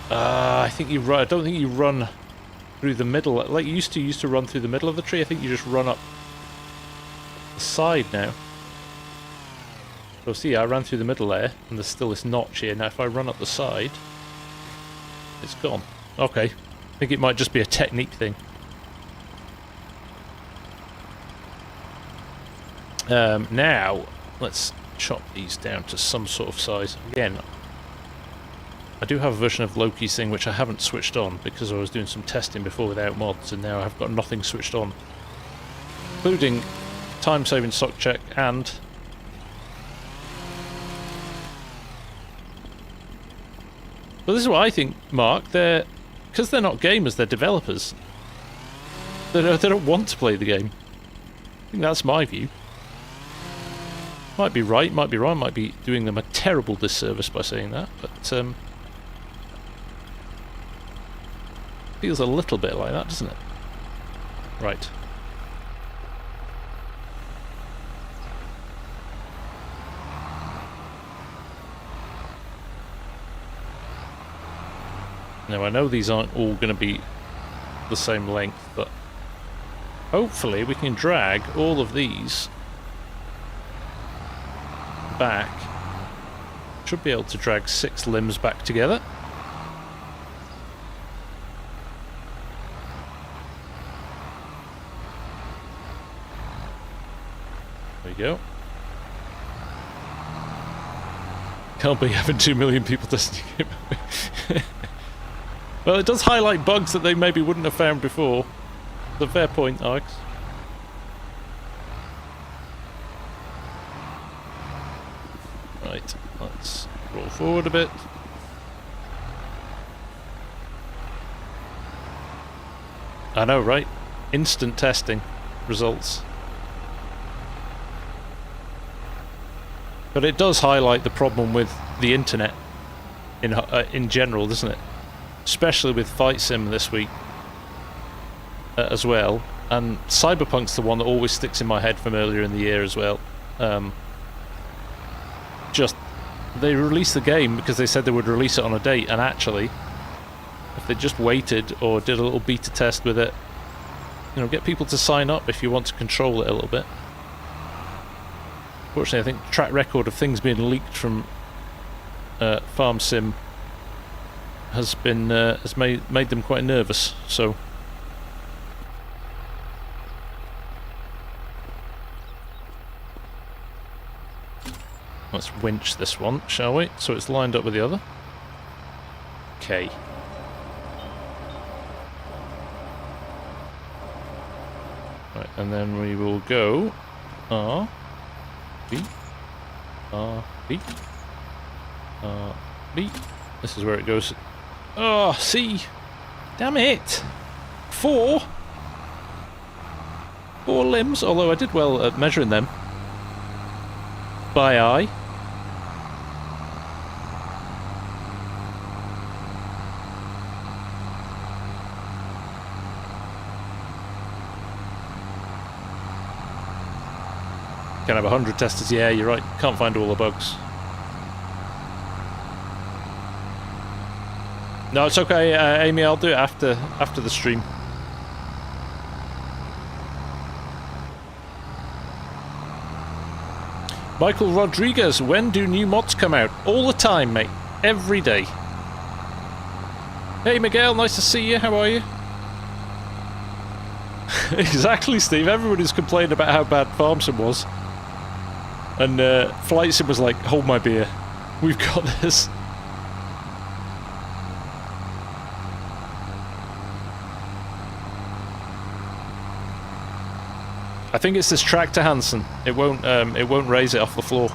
I think you run. I don't think you run through the middle like you used to run through the middle of the tree. I think you just run up the side now. So see, I ran through the middle there, and there's still this notch here. Now if I run up the side, it's gone. Okay, I think it might just be a technique thing. Now, let's chop these down to some sort of size. Again, I do have a version of Loki's thing which I haven't switched on because I was doing some testing before without mods, and now I've got nothing switched on, including time-saving stock check and... But this is what I think, Mark. Because they're not gamers, they're developers. They don't want to play the game. I think that's my view. Might be right, might be wrong, might be doing them a terrible disservice by saying that, but feels a little bit like that, doesn't it? Right. Now I know these aren't all going to be the same length, but hopefully we can drag all of these back. Should be able to drag 6 limbs back together. There we go. Can't be having 2 million people testing it. Well, it does highlight bugs that they maybe wouldn't have found before. It's a fair point, Alex. Right, let's roll forward a bit. I know, right? Instant testing results. But it does highlight the problem with the internet in general, doesn't it? Especially with Fight Sim this week as well. And Cyberpunk's the one that always sticks in my head from earlier in the year as well. Just, they released the game because they said they would release it on a date, and actually, if they just waited or did a little beta test with it, you know, get people to sign up if you want to control it a little bit. Fortunately, I think the track record of things being leaked from Farm Sim has been has made them quite nervous. So let's winch this one, shall we? So it's lined up with the other. Okay. Right, and then we will go R, B, R, B, R, B. This is where it goes. Oh, C! Damn it! 4 limbs, although I did well at measuring them by eye. Can have 100 testers. Yeah, you're right. Can't find all the bugs. No, it's okay, Amy. I'll do it after the stream. Michael Rodriguez, when do new mods come out? All the time, mate. Every day. Hey, Miguel. Nice to see you. How are you? Exactly, Steve. Everybody's complaining about how bad Farm Sim was. And Flight Sim was like, hold my beer. We've got this. I think it's this tractor, Hansen. It won't raise it off the floor.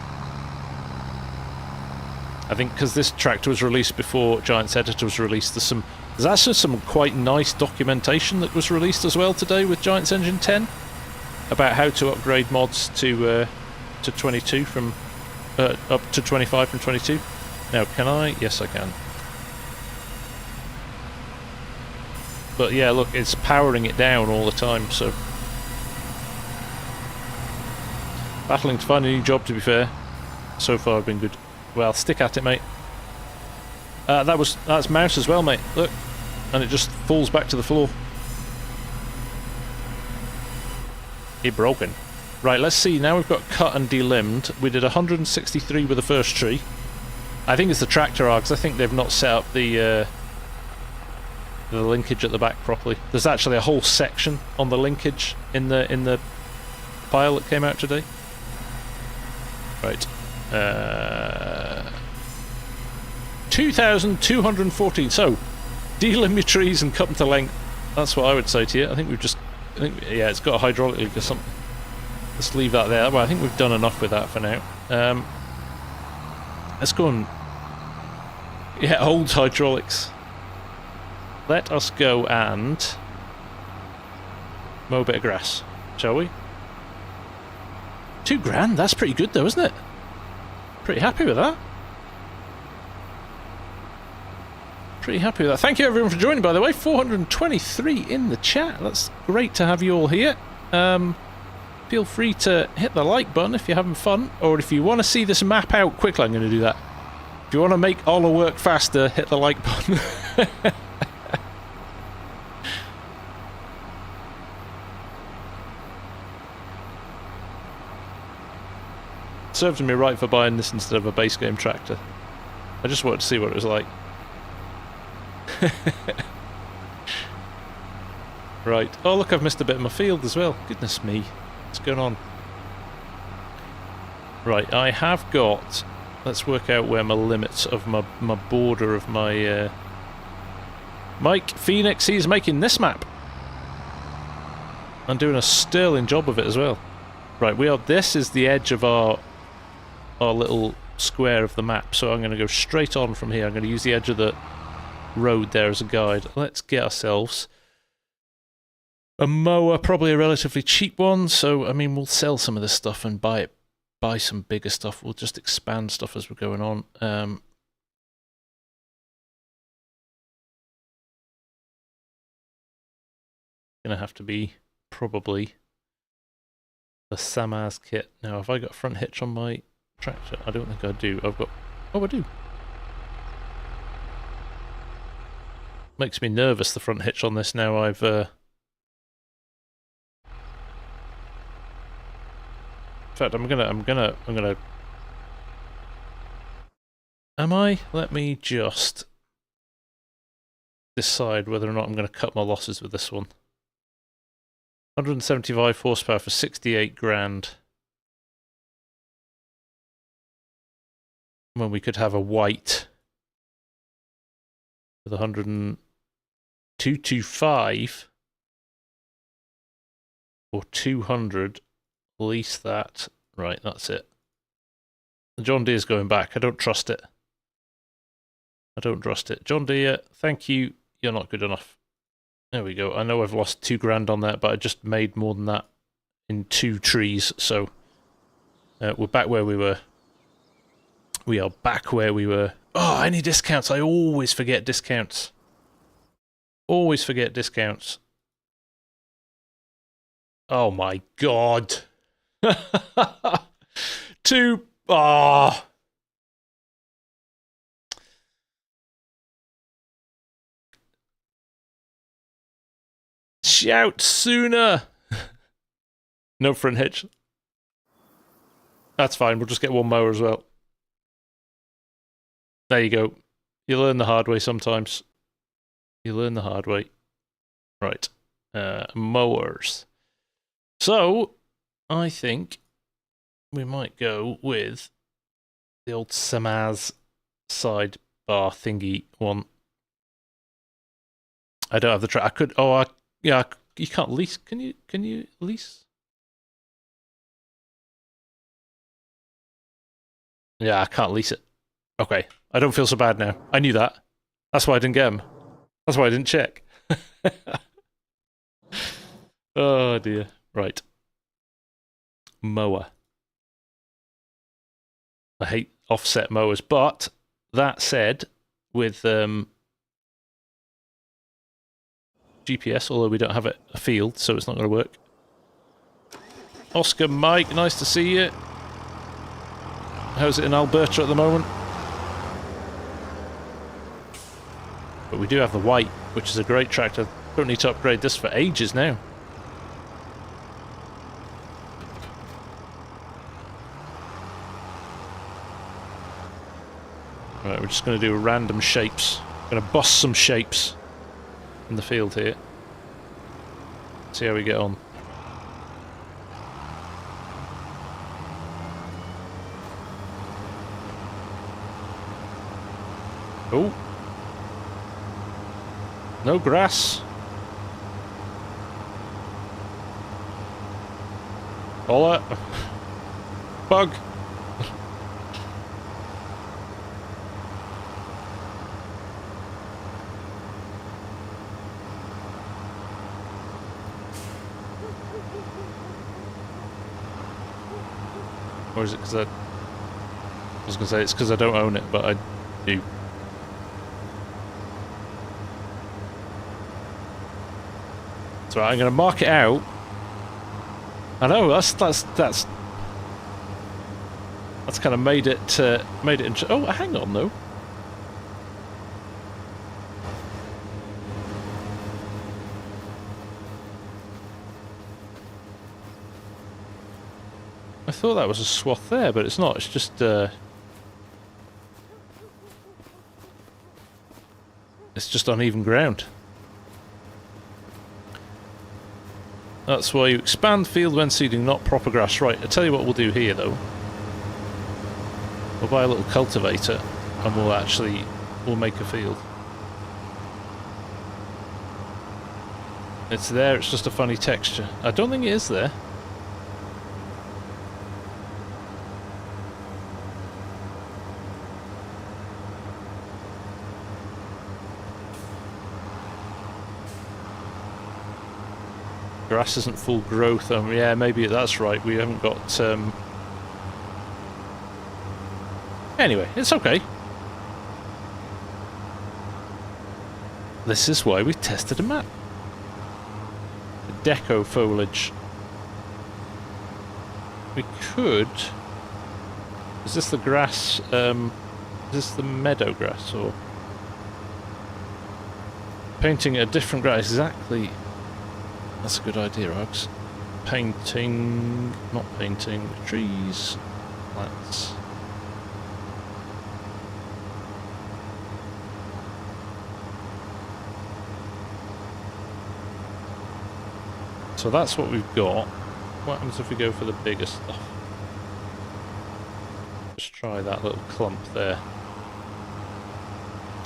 I think because this tractor was released before Giant's Editor was released, there's actually some quite nice documentation that was released as well today with Giant's Engine 10 about how to upgrade mods to 22 from up to 25 from 22. Now, can I? Yes, I can. But yeah, look, it's powering it down all the time, so battling to find a new job, to be fair. So far, I've been good. Well, stick at it, mate. That's mouse as well, mate. Look, and it just falls back to the floor. It broken. Right, let's see. Now we've got cut and delimbed. We did 163 with the first tree. I think it's the tractor arcs. I think they've not set up the linkage at the back properly. There's actually a whole section on the linkage in the file that came out today. Right. 2,214. So, delimb your trees and cut them to length. That's what I would say to you. I think yeah, it's got a hydraulic leak or something. Let's leave that there. Well, I think we've done enough with that for now. Let's go and... Yeah, old hydraulics. Let us go and mow a bit of grass, shall we? $2,000, that's pretty good though, isn't it? Pretty happy with that. Pretty happy with that. Thank you everyone for joining, by the way. 423 in the chat. That's great to have you all here. Feel free to hit the like button if you're having fun, or if you want to see this map out quickly, I'm going to do that. If you want to make Ola work faster, hit the like button. Served me right for buying this instead of a base game tractor. I just wanted to see what it was like. Right. Oh look, I've missed a bit of my field as well. Goodness me. What's going on? Right, I have got... Let's work out where my limits of my border of my... Mike Phoenix, he's making this map. I'm doing a sterling job of it as well. Right, this is the edge of our little square of the map, so I'm going to go straight on from here. I'm going to use the edge of the road there as a guide. Let's get ourselves a mower, probably a relatively cheap one, so I mean we'll sell some of this stuff and buy some bigger stuff. We'll just expand stuff as we're going on. Gonna have to be probably the Samaz kit. Now have I got a front hitch on my tractor? I don't think I do. Oh, I do. Makes me nervous, the front hitch on this now. In fact, I'm gonna am I? Let me just decide whether or not I'm gonna cut my losses with this one. 175 horsepower for 68,000. When we could have a white with 225 or 200. Lease that. Right, that's it. The John Deere's going back. I don't trust it. I don't trust it. John Deere, thank you. You're not good enough. There we go. I know I've lost $2,000 on that, but I just made more than that in 2 trees, so we're back where we were. We are back where we were. Oh, any discounts? I always forget discounts. Always forget discounts. Oh my god. Shout sooner. No front hitch. That's fine, we'll just get one mower as well. There you go. You learn the hard way sometimes. You learn the hard way. Right. mowers. So, I think we might go with the old Samaz sidebar thingy one. I don't have the track. I could. Oh, yeah. You can't lease. Can you? Can you lease? Yeah, I can't lease it. Okay, I don't feel so bad now. I knew that. That's why I didn't get them. That's why I didn't check. Oh dear. Right. Mower. I hate offset mowers, but that said, with GPS, although we don't have a field, so it's not going to work. Oscar Mike, nice to see you. How's it in Alberta at the moment? But we do have the white, which is a great tractor. Don't need to upgrade this for ages now. Right, we're just going to do random shapes. Going to bust some shapes in the field here. See how we get on. Oh. No grass. Ola. Bug. Or is it because I was going to say it's because I don't own it, but I do. So I'm going to mark it out. I know that's kind of made it oh, hang on though. I thought that was a swath there, but it's not. It's just it's just uneven ground. That's why you expand field when seeding, not proper grass. Right, I'll tell you what we'll do here though. We'll buy a little cultivator and we'll make a field. It's there, it's just a funny texture. I don't think it is there. Grass isn't full growth. Yeah, maybe that's right. We haven't got. Anyway, it's okay. This is why we tested a map. Deco foliage. We could. Is this the grass? Is this the meadow grass or painting a different grass? Exactly. That's a good idea, Uggs. Painting, not painting, trees, plants. So that's what we've got. What happens if we go for the bigger stuff? Just try that little clump there.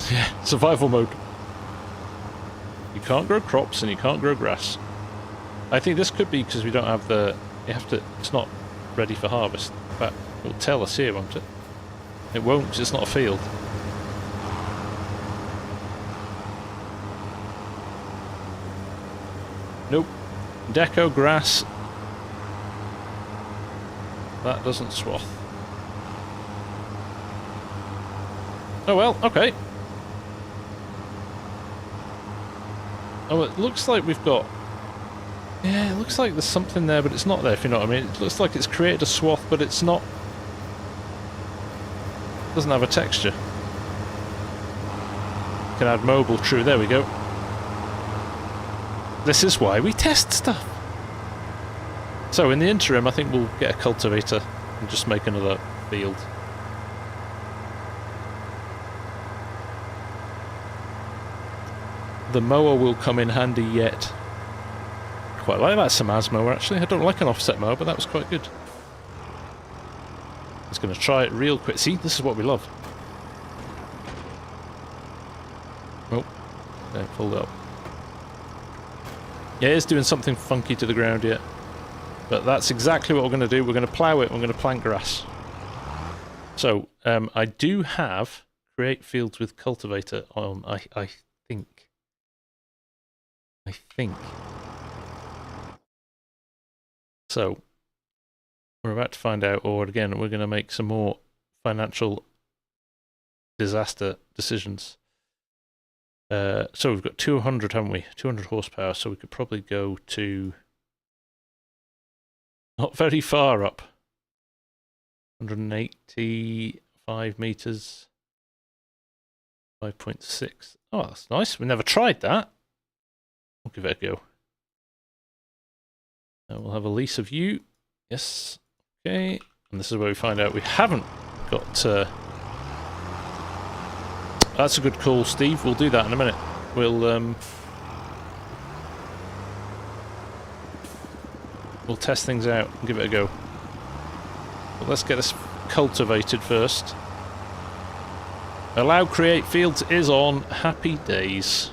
Yeah, survival mode. You can't grow crops and you can't grow grass. I think this could be because we don't have the... You have to... It's not ready for harvest. But it'll tell us here, won't it? It won't because it's not a field. Nope. Deco grass. That doesn't swath. Oh well, okay. Oh, it looks like we've got... Yeah, it looks like there's something there, but it's not there, if you know what I mean. It looks like it's created a swath, but it's not... It doesn't have a texture. Can add mobile, true, there we go. This is why we test stuff. So, in the interim, I think we'll get a cultivator and just make another field. The mower will come in handy yet. Quite like that Samaz mower actually. I don't like an offset mower, but that was quite good. Just going to try it real quick. See, this is what we love. Oh, there, pulled up. Yeah, it is doing something funky to the ground yet. But that's exactly what we're going to do. We're going to plough it, we're going to plant grass. So, I do have create fields with cultivator on, I think. So, we're about to find out, or again, we're going to make some more financial disaster decisions. So we've got 200, haven't we? 200 horsepower, so we could probably go to... Not very far up. 185 meters. 5.6. Oh, that's nice. We never tried that. We'll give it a go. We'll have a lease of you. Yes. Okay. And this is where we find out we haven't got... That's a good call, Steve. We'll do that in a minute. We'll test things out and give it a go. But let's get this cultivated first. Allow create fields is on. Happy days.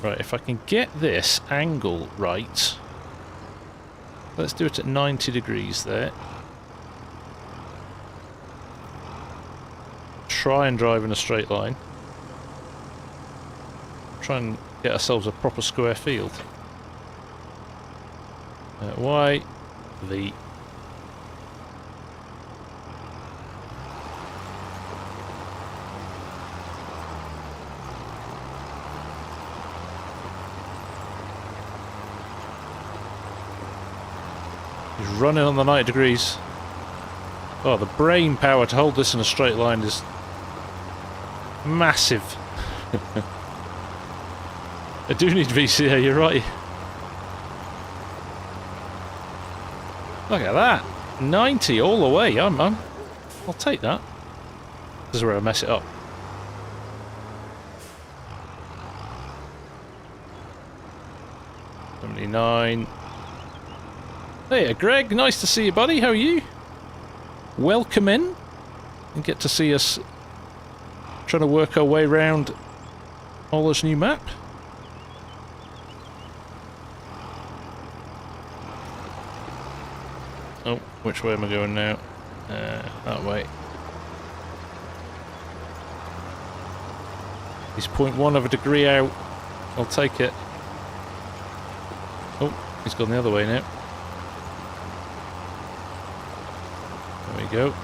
Right, if I can get this angle right, let's do it at 90 degrees there. Try and drive in a straight line. Try and get ourselves a proper square field. Y, V. He's running on the 90 degrees. Oh, the brain power to hold this in a straight line is massive. I do need VCA, you're right. Look at that. 90 all the way. I'll take that. This is where I mess it up. $79. Hey, Greg. Nice to see you, buddy. How are you? Welcome in. And get to see us trying to work our way around Ola's new map. Oh, which way am I going now? That way. He's 0.1 of a degree out. I'll take it. Oh, he's gone the other way now. There we go.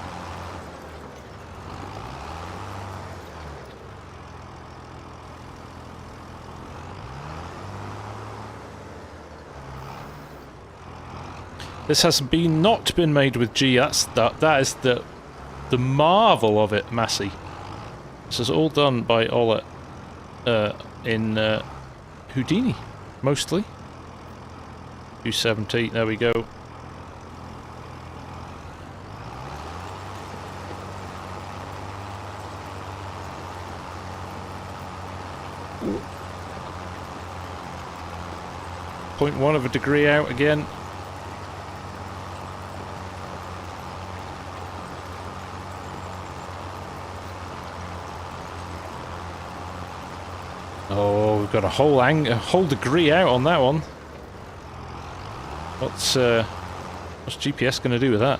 This has not been made with G. That is the marvel of it, Massey. This is all done by Ola in Houdini, mostly. 270. There we go. Ooh. 0.1 of a degree out again. Oh, we've got a whole degree out on that one. What's GPS going to do with that?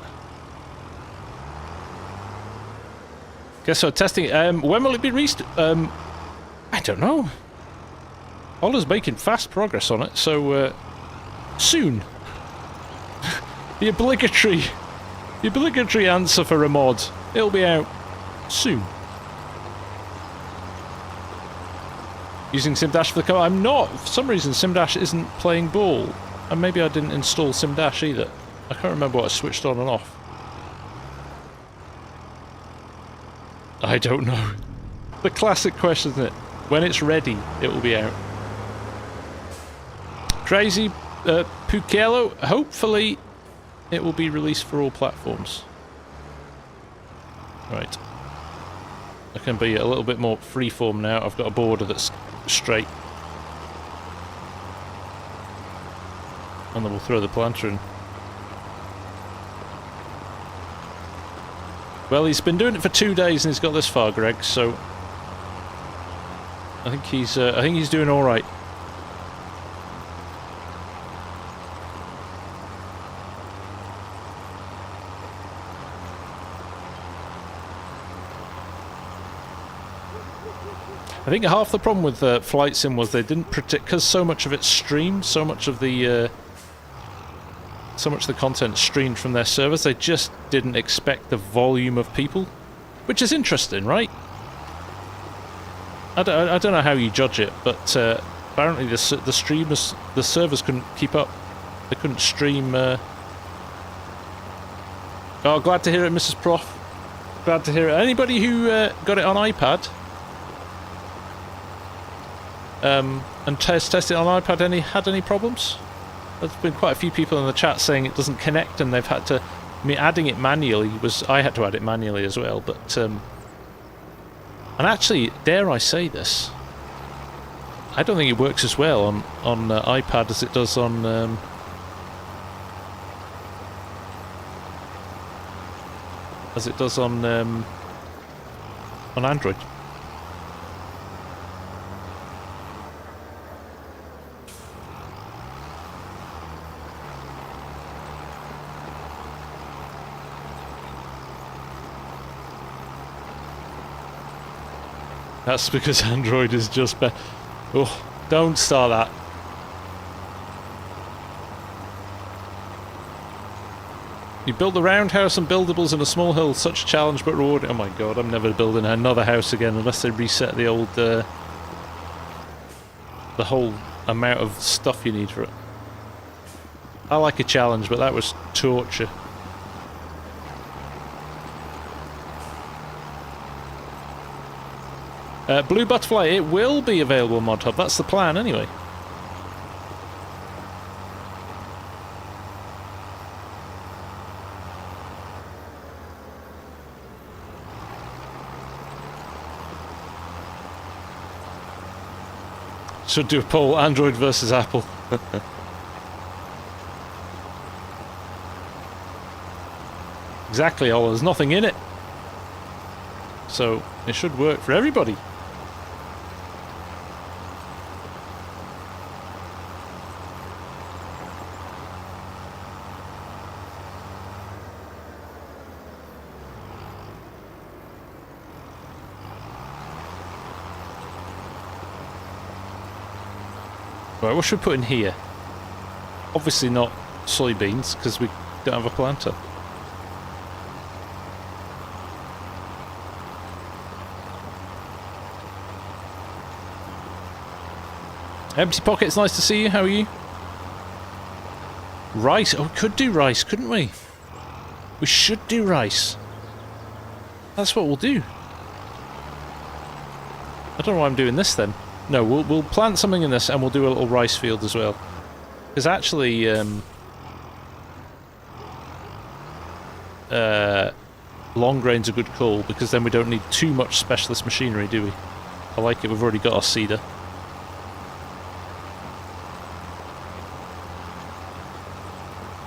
Guess so. Testing. When will it be released? I don't know. Ola's making fast progress on it, so soon. the obligatory answer for a mod. It'll be out soon. Using SimDash for the car. I'm not. For some reason, SimDash isn't playing ball. And maybe I didn't install SimDash either. I can't remember what I switched on and off. I don't know. The classic question, isn't it? When it's ready, it will be out. Crazy Pukelo. Hopefully, it will be released for all platforms. Right. I can be a little bit more freeform now. I've got a border that's straight. And then we'll throw the planter in. Well, he's been doing it for 2 days and he's got this far, Greg, so I think he's doing all right. I think half the problem with Flight Sim was they didn't predict, because so much of it's streamed, so much of the content streamed from their servers, they just didn't expect the volume of people, which is interesting, right? I don't know how you judge it, but apparently the servers couldn't keep up. They couldn't stream. Oh, glad to hear it, Mrs. Prof. Glad to hear it. Anybody who got it on iPad and tested it on iPad had any problems? There's been quite a few people in the chat saying it doesn't connect, and they've had to. I mean, adding it manually I had to add it manually as well, but and actually, dare I say this, I don't think it works as well on iPad as it does on Android. That's because Android is just better. Oh, don't start that. You built the roundhouse and buildables in a small hill. Such a challenge, but rewarding. Oh my god, I'm never building another house again unless they reset the old, the whole amount of stuff you need for it. I like a challenge, but that was torture. Blue Butterfly, it will be available on Mod Hub. That's the plan, anyway. Should do a poll, Android versus Apple. Exactly, Ola. There's nothing in it. So, it should work for everybody. Right, what should we put in here? Obviously not soybeans, because we don't have a planter. Empty Pockets, nice to see you. How are you? Rice. Oh, we could do rice, couldn't we? We should do rice. That's what we'll do. I don't know why I'm doing this then. No, we'll plant something in this and we'll do a little rice field as well. Because actually, long grain's a good call, because then we don't need too much specialist machinery, do we? I like it, we've already got our seeder.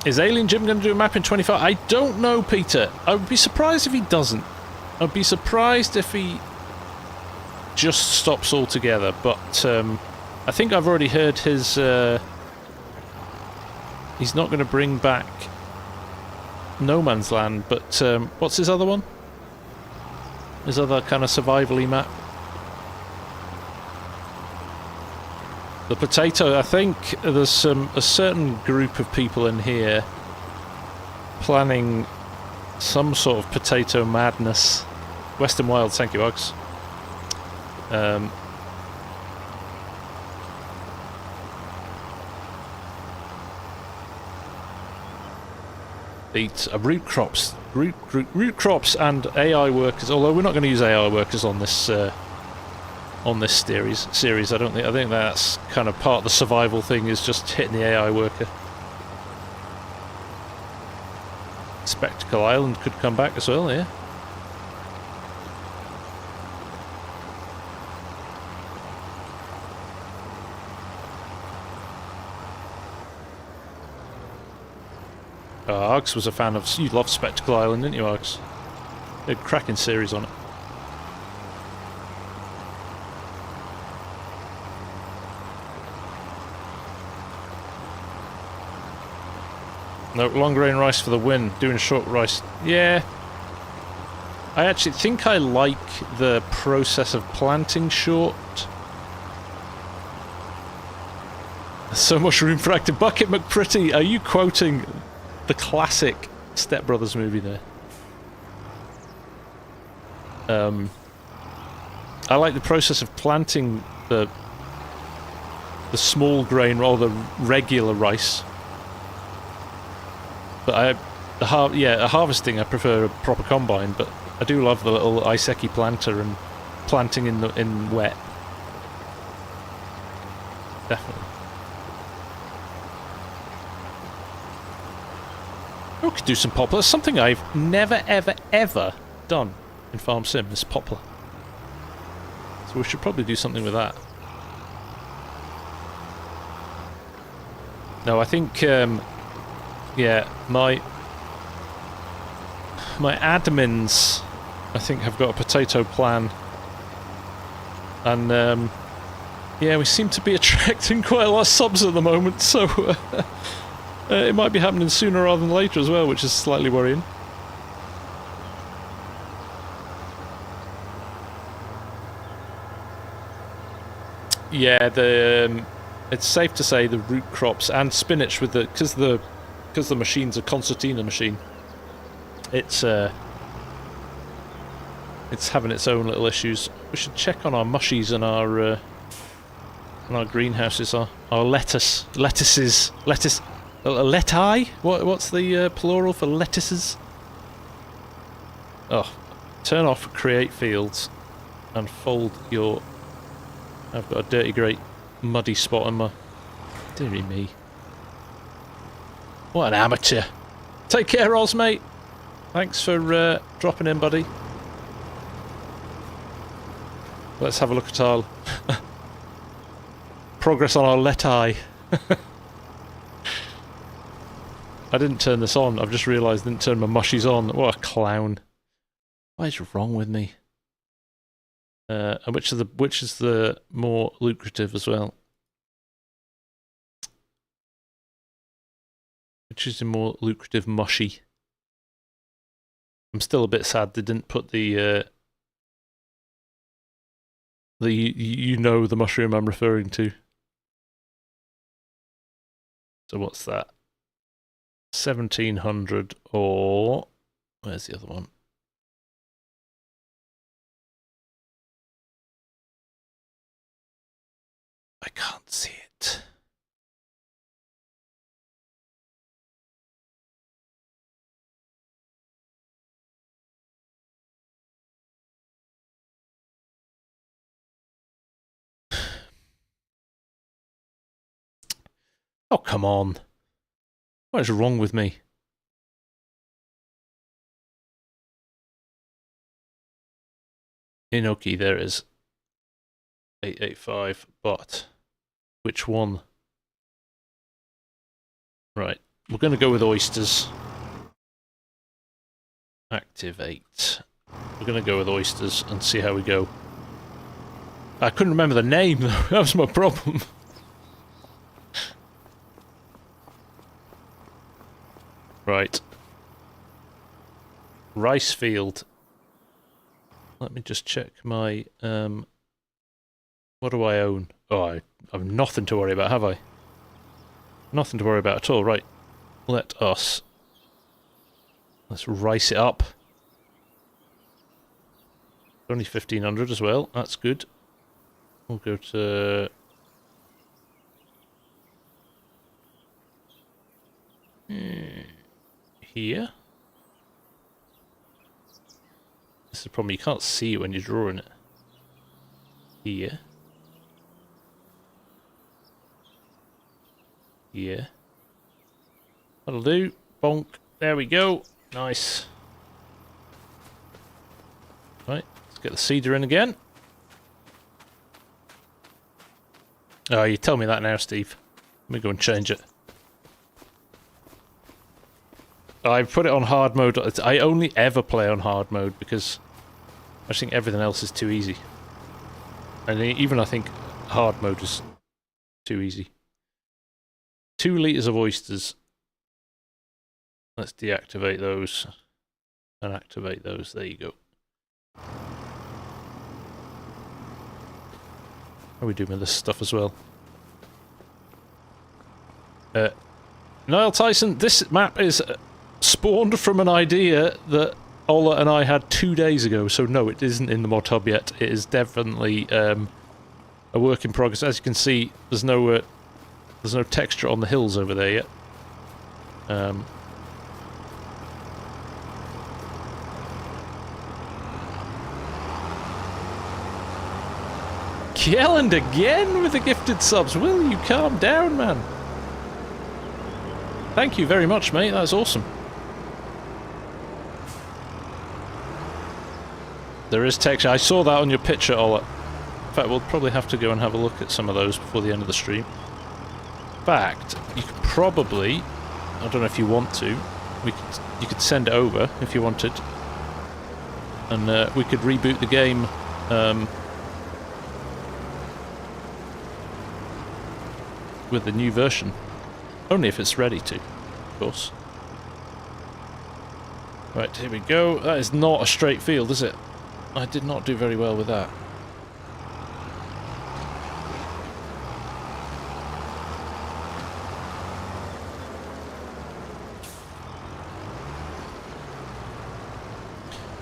Is Alien Jim going to do a map in 25? I don't know, Peter. I would be surprised if he doesn't. I'd be surprised if he just stops altogether, but I think I've already heard his he's not going to bring back No Man's Land, but what's his other one? His other kind of survival-y map? The potato. I think there's a certain group of people in here planning some sort of potato madness. Western Wilds, thank you, Uggs. Eat root crops, root crops, and AI workers. Although we're not going to use AI workers on this series. I don't think. I think that's kind of part of the survival thing, is just hitting the AI worker. Spectacle Island could come back as well, yeah. Args was a fan of... You loved Spectacle Island, didn't you, Args? They had a cracking series on it. No, long grain rice for the win. Doing short rice. Yeah. I actually think I like the process of planting short. There's so much room for active. Bucket McPretty, are you quoting the classic Step Brothers movie there? I like the process of planting the small grain or the regular rice. But harvesting I prefer a proper combine, but I do love the little Iseki planter and planting in wet. Definitely. We could do some poplar. Something I've never, ever, ever done in Farm Sim is poplar. So we should probably do something with that. No, I think, yeah, my admins, I think, have got a potato plan. And, yeah, we seem to be attracting quite a lot of subs at the moment, so it might be happening sooner rather than later as well, which is slightly worrying. Yeah, it's safe to say the root crops and spinach with because the machine's a concertina machine. It's having its own little issues. We should check on our mushies and our greenhouses. Our lettuces. Leti? What's the plural for lettuces? Oh, turn off create fields and fold your... I've got a dirty, great, muddy spot on my... Deary me. What an amateur. Take care, Oz, mate. Thanks for dropping in, buddy. Let's have a look at our... progress on our leti. I didn't turn this on. I've just realised I didn't turn my mushies on. What a clown. What is wrong with me? And which is the more lucrative as well? Which is the more lucrative mushy? I'm still a bit sad they didn't put the the mushroom I'm referring to. So what's that? 1700 or where's the other one? I can't see it. Oh, come on. What is wrong with me? Inoki, there it is. 885, but which one? Right, we're going to go with oysters. Activate. We're going to go with oysters and see how we go. I couldn't remember the name, though. That was my problem. Right. Rice field. Let me just check my... what do I own? Oh, I've nothing to worry about, have I? Nothing to worry about at all. Right. Let's rice it up. Only 1500 as well. That's good. We'll go to... here. This is the problem, you can't see it when you're drawing it. Here. Here. That'll do. Bonk. There we go. Nice. Right, let's get the cedar in again. Oh, you tell me that now, Steve. Let me go and change it. I put it on hard mode. I only ever play on hard mode because I just think everything else is too easy. And even I think hard mode is too easy. 2 liters of oysters. Let's deactivate those and activate those. There you go. How are we doing with this stuff as well? Niall Tyson, this map is spawned from an idea that Ola and I had 2 days ago, so no, it isn't in the mod hub yet. It is definitely a work in progress. As you can see, there's no texture on the hills over there yet. Kjelland again with the gifted subs. Will you calm down, man? Thank you very much, mate. That was awesome. There is texture. I saw that on your picture, Ola. In fact, we'll probably have to go and have a look at some of those before the end of the stream. In fact, you could probably... I don't know if you want to. You could send it over if you wanted. And we could reboot the game... with the new version. Only if it's ready to, of course. Right, here we go. That is not a straight field, is it? I did not do very well with that.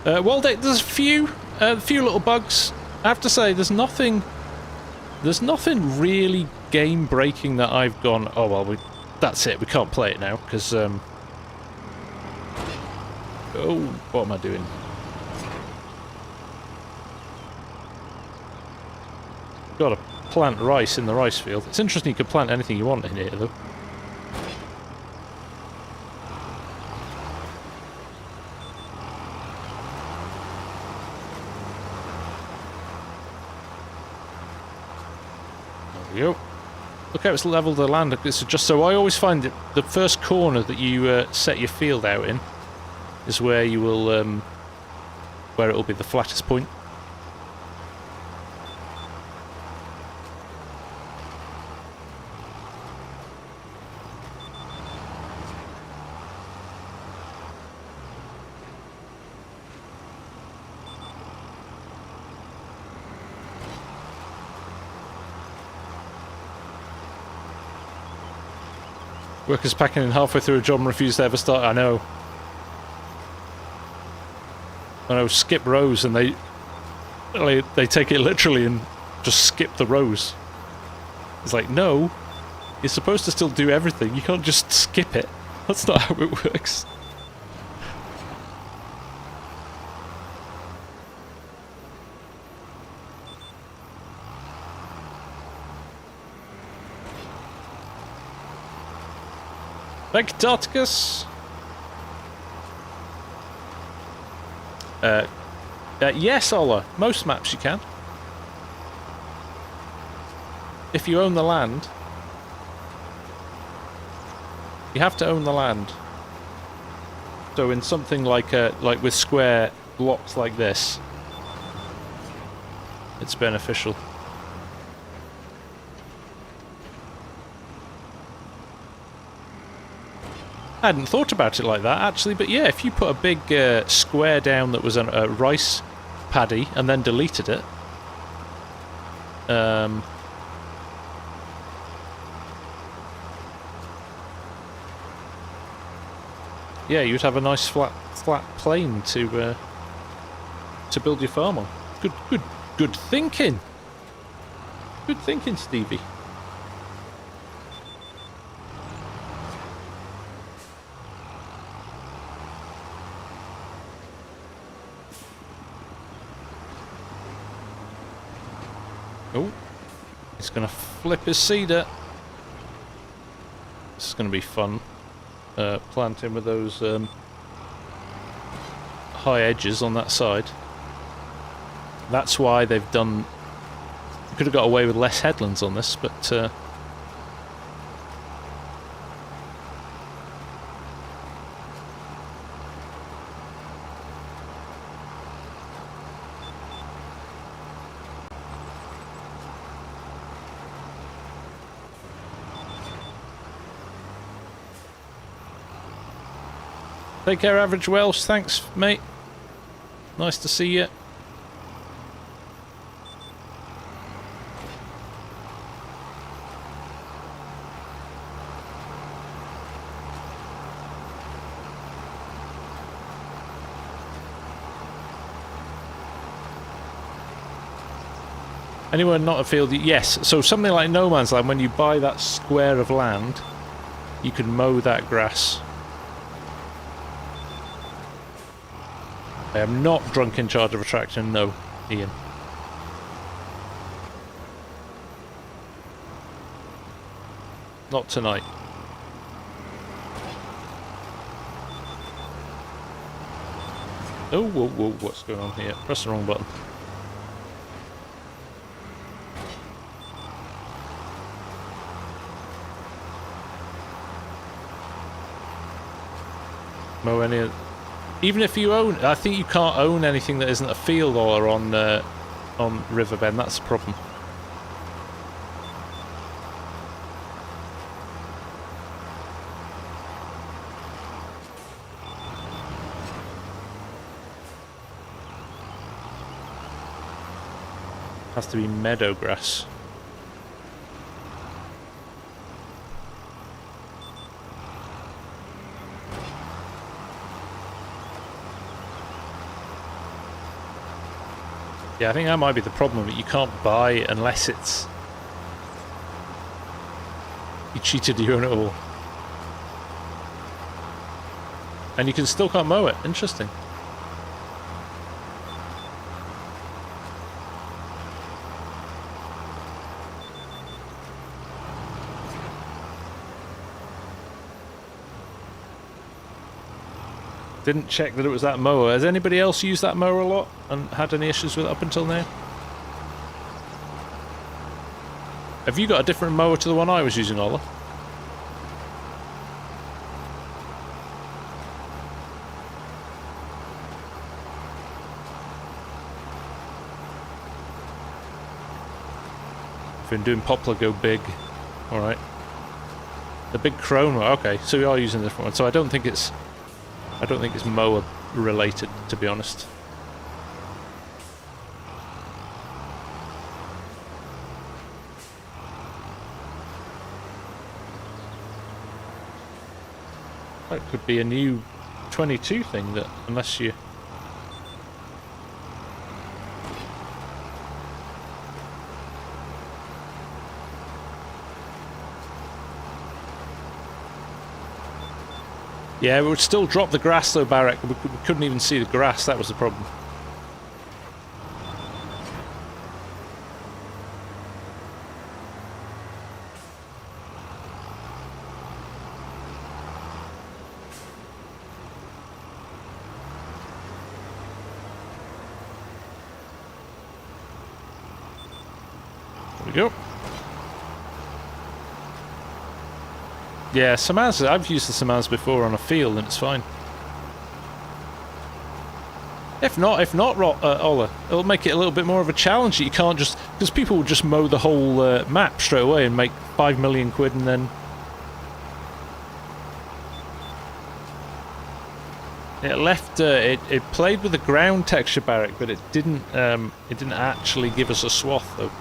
Well, there's a few little bugs. I have to say, there's nothing really game-breaking that I've gone, oh well, that's it, we can't play it now, because, oh, what am I doing? Gotta plant rice in the rice field. It's interesting you can plant anything you want in here, though. There we go. Look how it's leveled the land. It's just so I always find that the first corner that you set your field out in is where you will, where it will be the flattest point. Workers packing in halfway through a job and refuse to ever start. I know. Skip rows, and they take it literally and just skip the rows. It's like, no, you're supposed to still do everything. You can't just skip it. That's not how it works. Thank you, Tarticus. Yes, Ola. Most maps you can. If you own the land. You have to own the land. So in something like with square blocks like this, it's beneficial. I hadn't thought about it like that, actually, but yeah, if you put a big square down that was a rice paddy and then deleted it, yeah, you'd have a nice flat plain to build your farm on. Good thinking. Good thinking, Stevie. Oh, he's going to flip his seeder. This is going to be fun. Planting with those high edges on that side. That's why they've done... You could have got away with less headlands on this, but... Take care, Average Welsh. Thanks, mate. Nice to see you. Anyone not a field? Yes. So something like No Man's Land, when you buy that square of land, you can mow that grass. I am not drunk in charge of attraction, no, Ian. Not tonight. Oh, whoa, whoa, what's going on here? Press the wrong button. Mow any... Even if you own... I think you can't own anything that isn't a field or on Riverbend. That's the problem. Has to be meadow grass. Yeah, I think that might be the problem, that you can't buy unless it's... You cheated your own at all. And you can still can't mow it. Interesting. Didn't check that it was that mower. Has anybody else used that mower a lot and had any issues with it up until now? Have you got a different mower to the one I was using, Ola? If you're doing poplar, go big. Alright. The big crone one. Okay, so we are using a different one. So I don't think it's mower related, to be honest. That could be a new 22 thing, that unless you... Yeah, we would still drop the grass though, Barrack. We couldn't even see the grass, that was the problem. There we go. Yeah, Samaz, I've used the Samaz before on a field and it's fine. If not, Ola, it'll make it a little bit more of a challenge. You can't just... Because people will just mow the whole map straight away and make 5 million quid and then... It left... it played with the ground texture, Barrack, but it didn't actually give us a swath, though.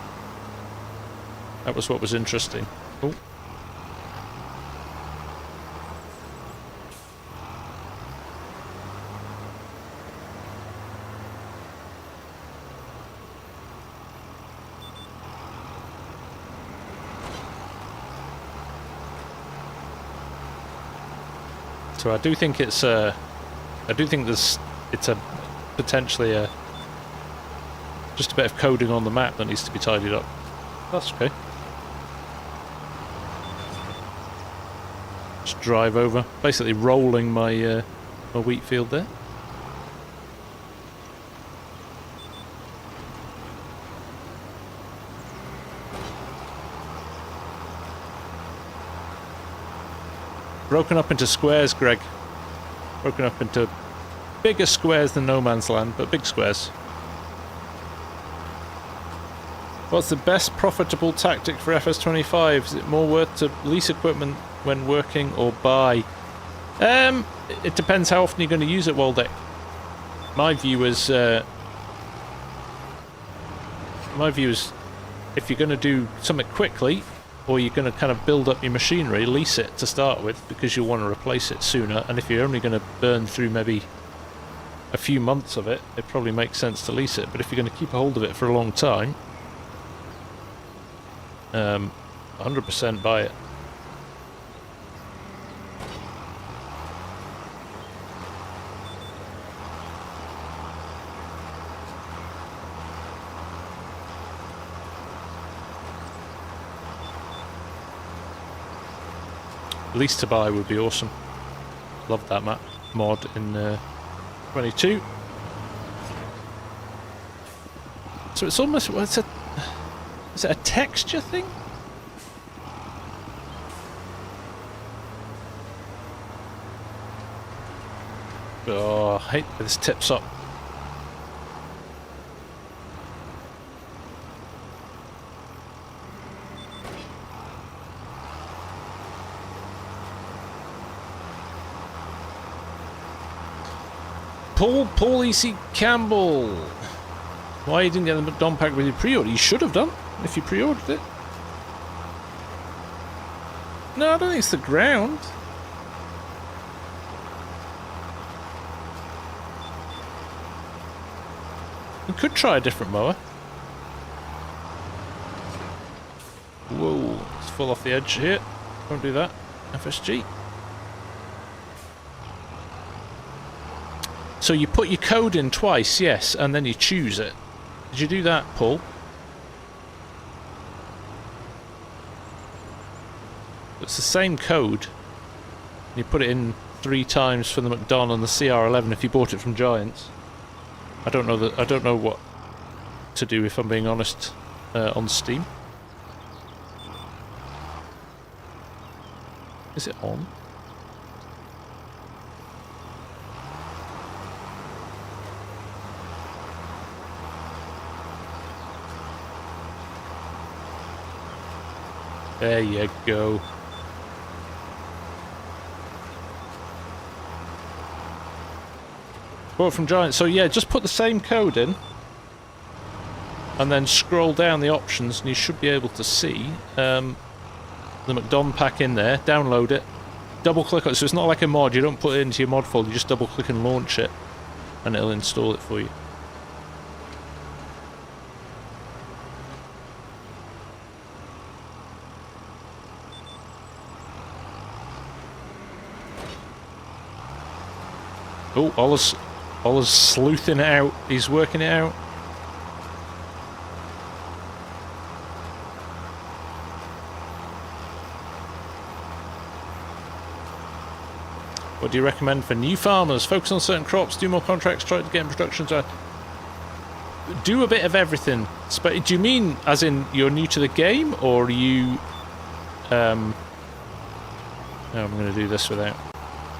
That was what was interesting. Oh. So I do think it's it's a potentially just a bit of coding on the map that needs to be tidied up. That's okay. Just drive over, basically rolling my my wheat field there. Broken up into squares, Greg. Broken up into bigger squares than No Man's Land, but big squares. What's the best profitable tactic for FS25? Is it more worth to lease equipment when working or buy? It depends how often you're going to use it, Waldeck. My view is if you're going to do something quickly, or you're going to kind of build up your machinery, lease it to start with, because you'll want to replace it sooner. And if you're only going to burn through maybe a few months of it, it probably makes sense to lease it. But if you're going to keep a hold of it for a long time, 100% buy it. Lease to buy would be awesome. Love that map mod in 22. So it's almost, well, is it a texture thing? Oh, I hate that this tips up. Paul E.C. Campbell. Why you didn't get the McDonald pack with your pre-order? You should have done, if you pre-ordered it. No, I don't think it's the ground. You could try a different mower. Whoa, it's full off the edge here. Don't do that. FSG. So you put your code in twice, yes, and then you choose it. Did you do that, Paul? It's the same code. You put it in 3 times for the McDon and the CR11 if you bought it from Giants. I don't know what to do, if I'm being honest, on Steam. Is it on? There you go. Bought from Giants. So yeah, just put the same code in and then scroll down the options and you should be able to see the McDon pack in there. Download it, double click on it. So it's not like a mod, you don't put it into your mod folder, you just double click and launch it and it'll install it for you. Oh, Ola's sleuthing it out. He's working it out. What do you recommend for new farmers? Focus on certain crops, do more contracts, try to get in production. Do a bit of everything. Do you mean as in you're new to the game, or are you... No, I'm going to do this without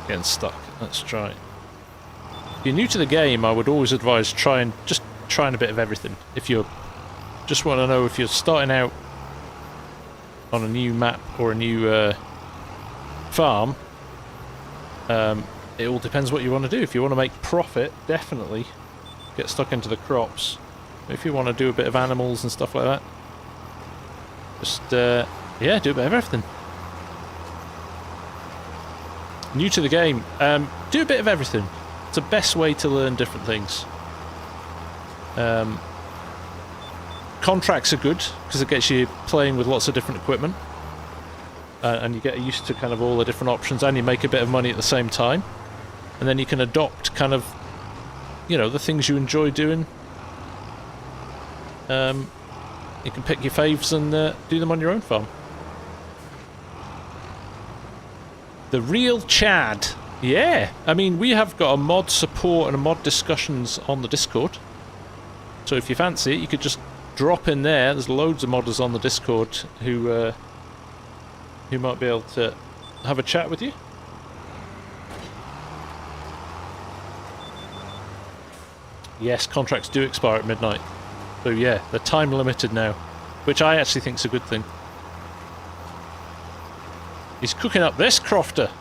getting stuck. Let's try it. If you're new to the game, I would always advise trying a bit of everything. If you just want to know if you're starting out on a new map or a new farm, it all depends what you want to do. If you want to make profit, definitely get stuck into the crops. If you want to do a bit of animals and stuff like that, just yeah, do a bit of everything. New to the game, do a bit of everything. It's the best way to learn different things. Contracts are good because it gets you playing with lots of different equipment, and you get used to kind of all the different options, and you make a bit of money at the same time, and then you can adopt kind of, you know, the things you enjoy doing. You can pick your faves and do them on your own farm. The real Chad. Yeah, I mean, we have got a mod support and a mod discussions on the Discord. So if you fancy it, you could just drop in there. There's loads of modders on the Discord who might be able to have a chat with you. Yes, contracts do expire at midnight. So yeah, they're time limited now, which I actually think is a good thing. He's cooking up this crofter.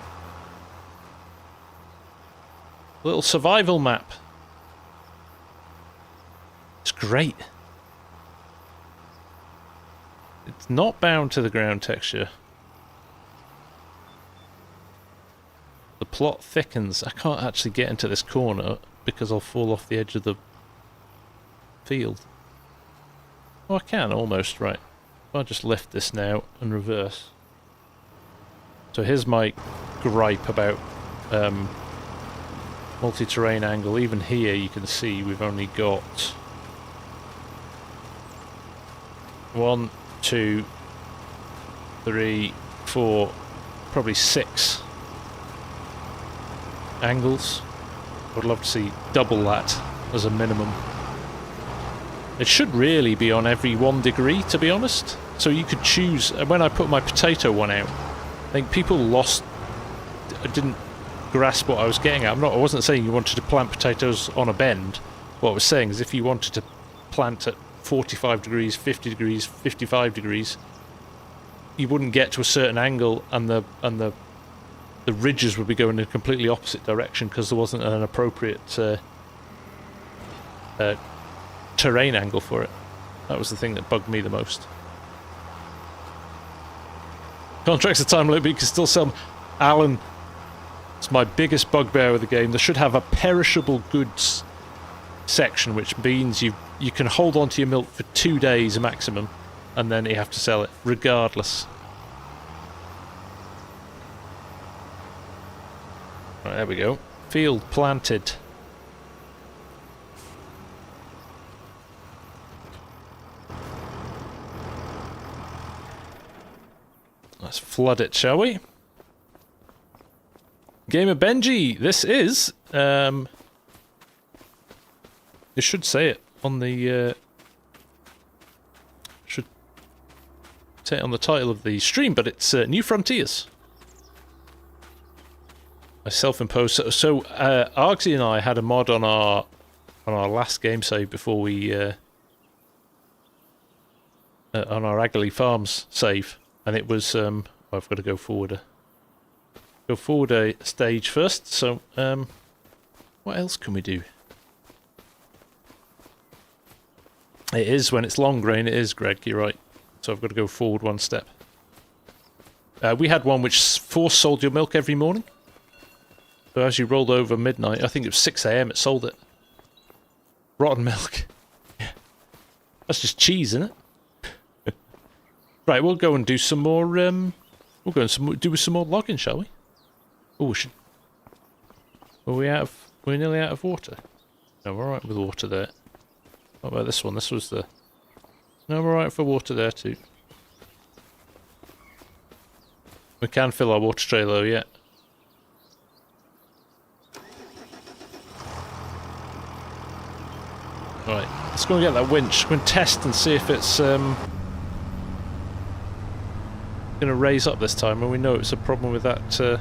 Little survival map. It's great. It's not bound to the ground texture. The plot thickens. I can't actually get into this corner because I'll fall off the edge of the field. Oh, I can almost, right. If I just lift this now and reverse. So here's my gripe about multi-terrain angle. Even here you can see we've only got 1, 2, 3, 4, probably 6 angles. I'd love to see double that as a minimum. It should really be on every 1 degree, to be honest. So you could choose. When I put my potato one out, I think people didn't grasp what I was getting at. I wasn't saying you wanted to plant potatoes on a bend. What I was saying is if you wanted to plant at 45 degrees, 50 degrees, 55 degrees, you wouldn't get to a certain angle, and the ridges would be going in a completely opposite direction because there wasn't an appropriate terrain angle for it. That was the thing that bugged me the most. Contracts a time limit, but you can still sell them. Alan, it's my biggest bugbear with the game. They should have a perishable goods section, which means you can hold on to your milk for 2 days maximum, and then you have to sell it, regardless. Right, there we go. Field planted. Let's flood it, shall we? Gamer Benji, this is, you should say it on the, should say it on the title of the stream, but it's New Frontiers. I self-imposed. So Argsy and I had a mod on our last game save before we, on our Aggerley Farms save. And it was, I've got to go forward a stage first, so, what else can we do? It is, when it's long grain, it is, Greg, you're right. So I've got to go forward 1 step. We had one which force sold your milk every morning. So as you rolled over midnight, I think it was 6 AM, it sold it. Rotten milk. Yeah. That's just cheese, isn't it? Right, we'll go and do some more, we'll go and do some more logging, shall we? Oh, we should... We're nearly out of water. No, we're alright with water there. What about this one? This was the... No, we're alright for water there too. We can fill our water trailer though, yeah. Right, let's go and get that winch. Go and test and see if it's, going to raise up this time, and we know it's a problem with that or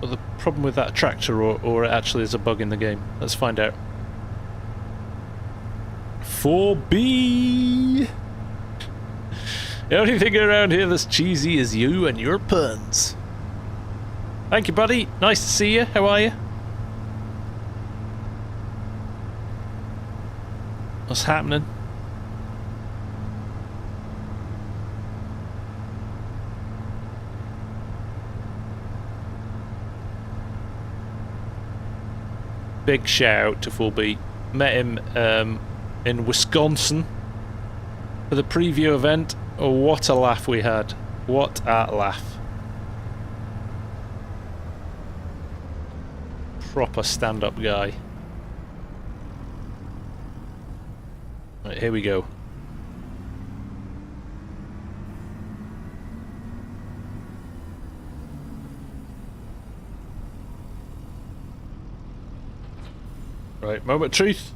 the problem with that tractor, or it actually is a bug in the game. Let's find out. 4B. The only thing around here that's cheesy is you and your puns. Thank you, buddy. Nice to see you. How are you? What's happening? Big shout out to 4B. Met him in Wisconsin for the preview event. Oh, what a laugh we had. What a laugh. Proper stand-up guy. Right, here we go. Right, moment of truth.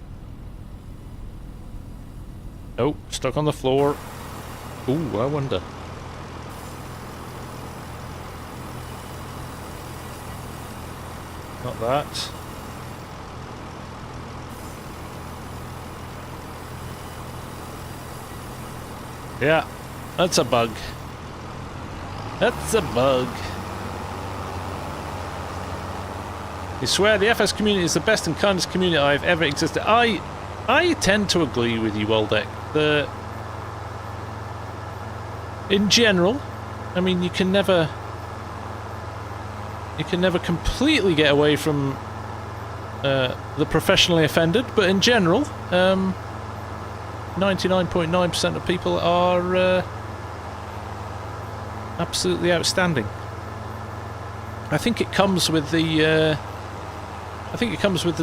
Oh, stuck on the floor. Ooh, I wonder. Not that. Yeah, that's a bug. That's a bug. You swear the FS community is the best and kindest community I've ever existed. I tend to agree with you, Waldeck. In general, I mean, you can never completely get away from the professionally offended, but in general, 99.9% of people are absolutely outstanding. I think it comes with the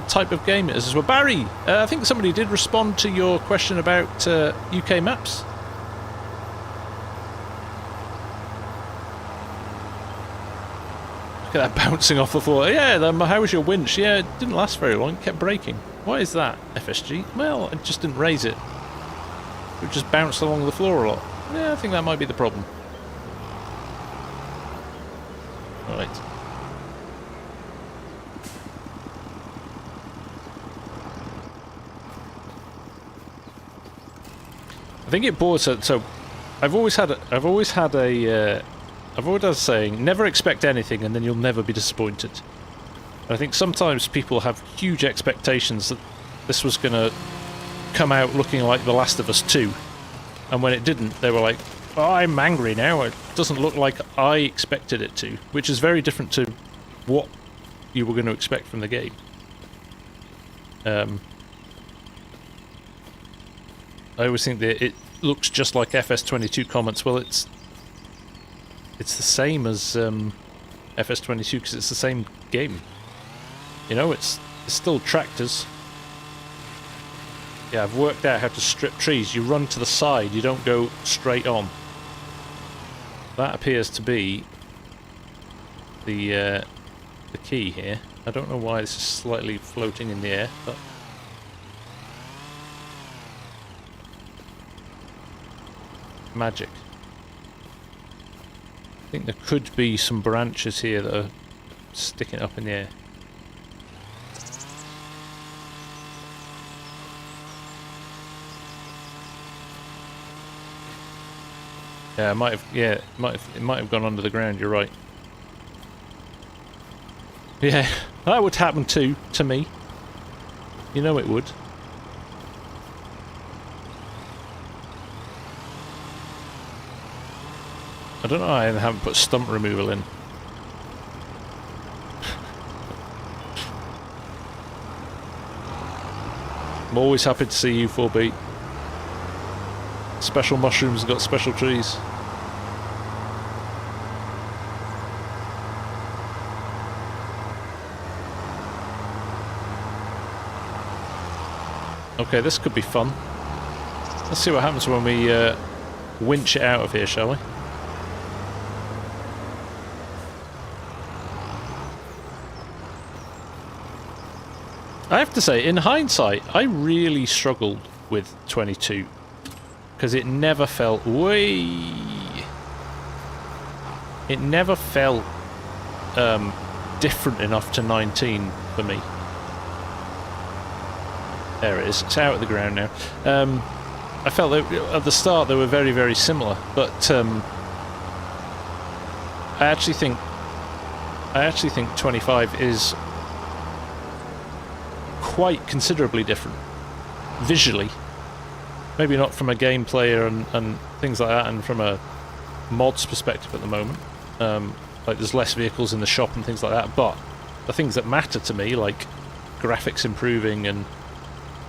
type of game it is as well. Barry, I think somebody did respond to your question about UK maps. Look at that bouncing off the floor. Yeah, how was your winch? Yeah, it didn't last very long. It kept breaking. What is that, FSG? Well, it just didn't raise it. It just bounced along the floor a lot. Yeah, I think that might be the problem. Right. I think it bores her. So, I've always had a saying: never expect anything, and then you'll never be disappointed. And I think sometimes people have huge expectations that this was going to come out looking like The Last of Us 2, and when it didn't, they were like, "Oh, I'm angry now. It doesn't look like I expected it to," which is very different to what you were going to expect from the game. I always think that it looks just like FS22 comments. Well, it's the same as FS22 because it's the same game. You know, it's still tractors. Yeah, I've worked out how to strip trees. You run to the side, you don't go straight on. That appears to be the key here. I don't know why this is slightly floating in the air, but magic. I think there could be some branches here that are sticking up in the air. Yeah, it might have. Yeah, it might have gone under the ground. You're right. Yeah, that would happen too to me. You know it would. I don't know why I haven't put stump removal in. I'm always happy to see you, 4B. Special mushrooms got special trees. Okay, this could be fun. Let's see what happens when we winch it out of here, shall we? I have to say, in hindsight, I really struggled with 22 because it never felt it never felt different enough to 19 for me. There it is. It's out of the ground now. I felt that at the start they were very, very similar, but I actually think 25 is quite considerably different visually. Maybe not from a gameplay and things like that, and from a mods perspective at the moment. Like there's less vehicles in the shop and things like that, but the things that matter to me, like graphics improving and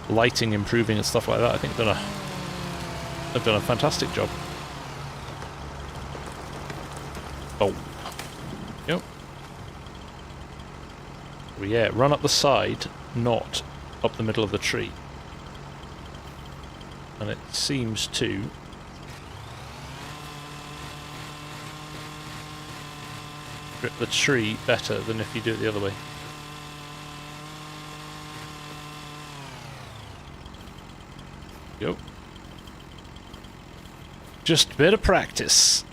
lighting improving and stuff like that, I think they've done a fantastic job. Oh. Yep. Well, yeah, run up the side, not up the middle of the tree. And it seems to grip the tree better than if you do it the other way. Go. Just a bit of practice.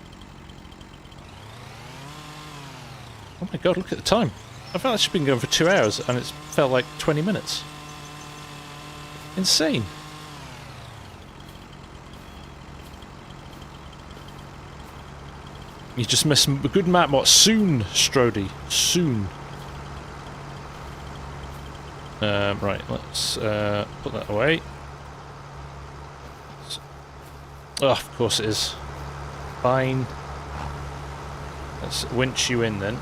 Oh my god, look at the time. I felt like she's been going for 2 hours and it's felt like 20 minutes. Insane. You just missed a good map. What? Soon, Strody. Soon. Right, let's put that away. Oh, of course it is. Fine. Let's winch you in then.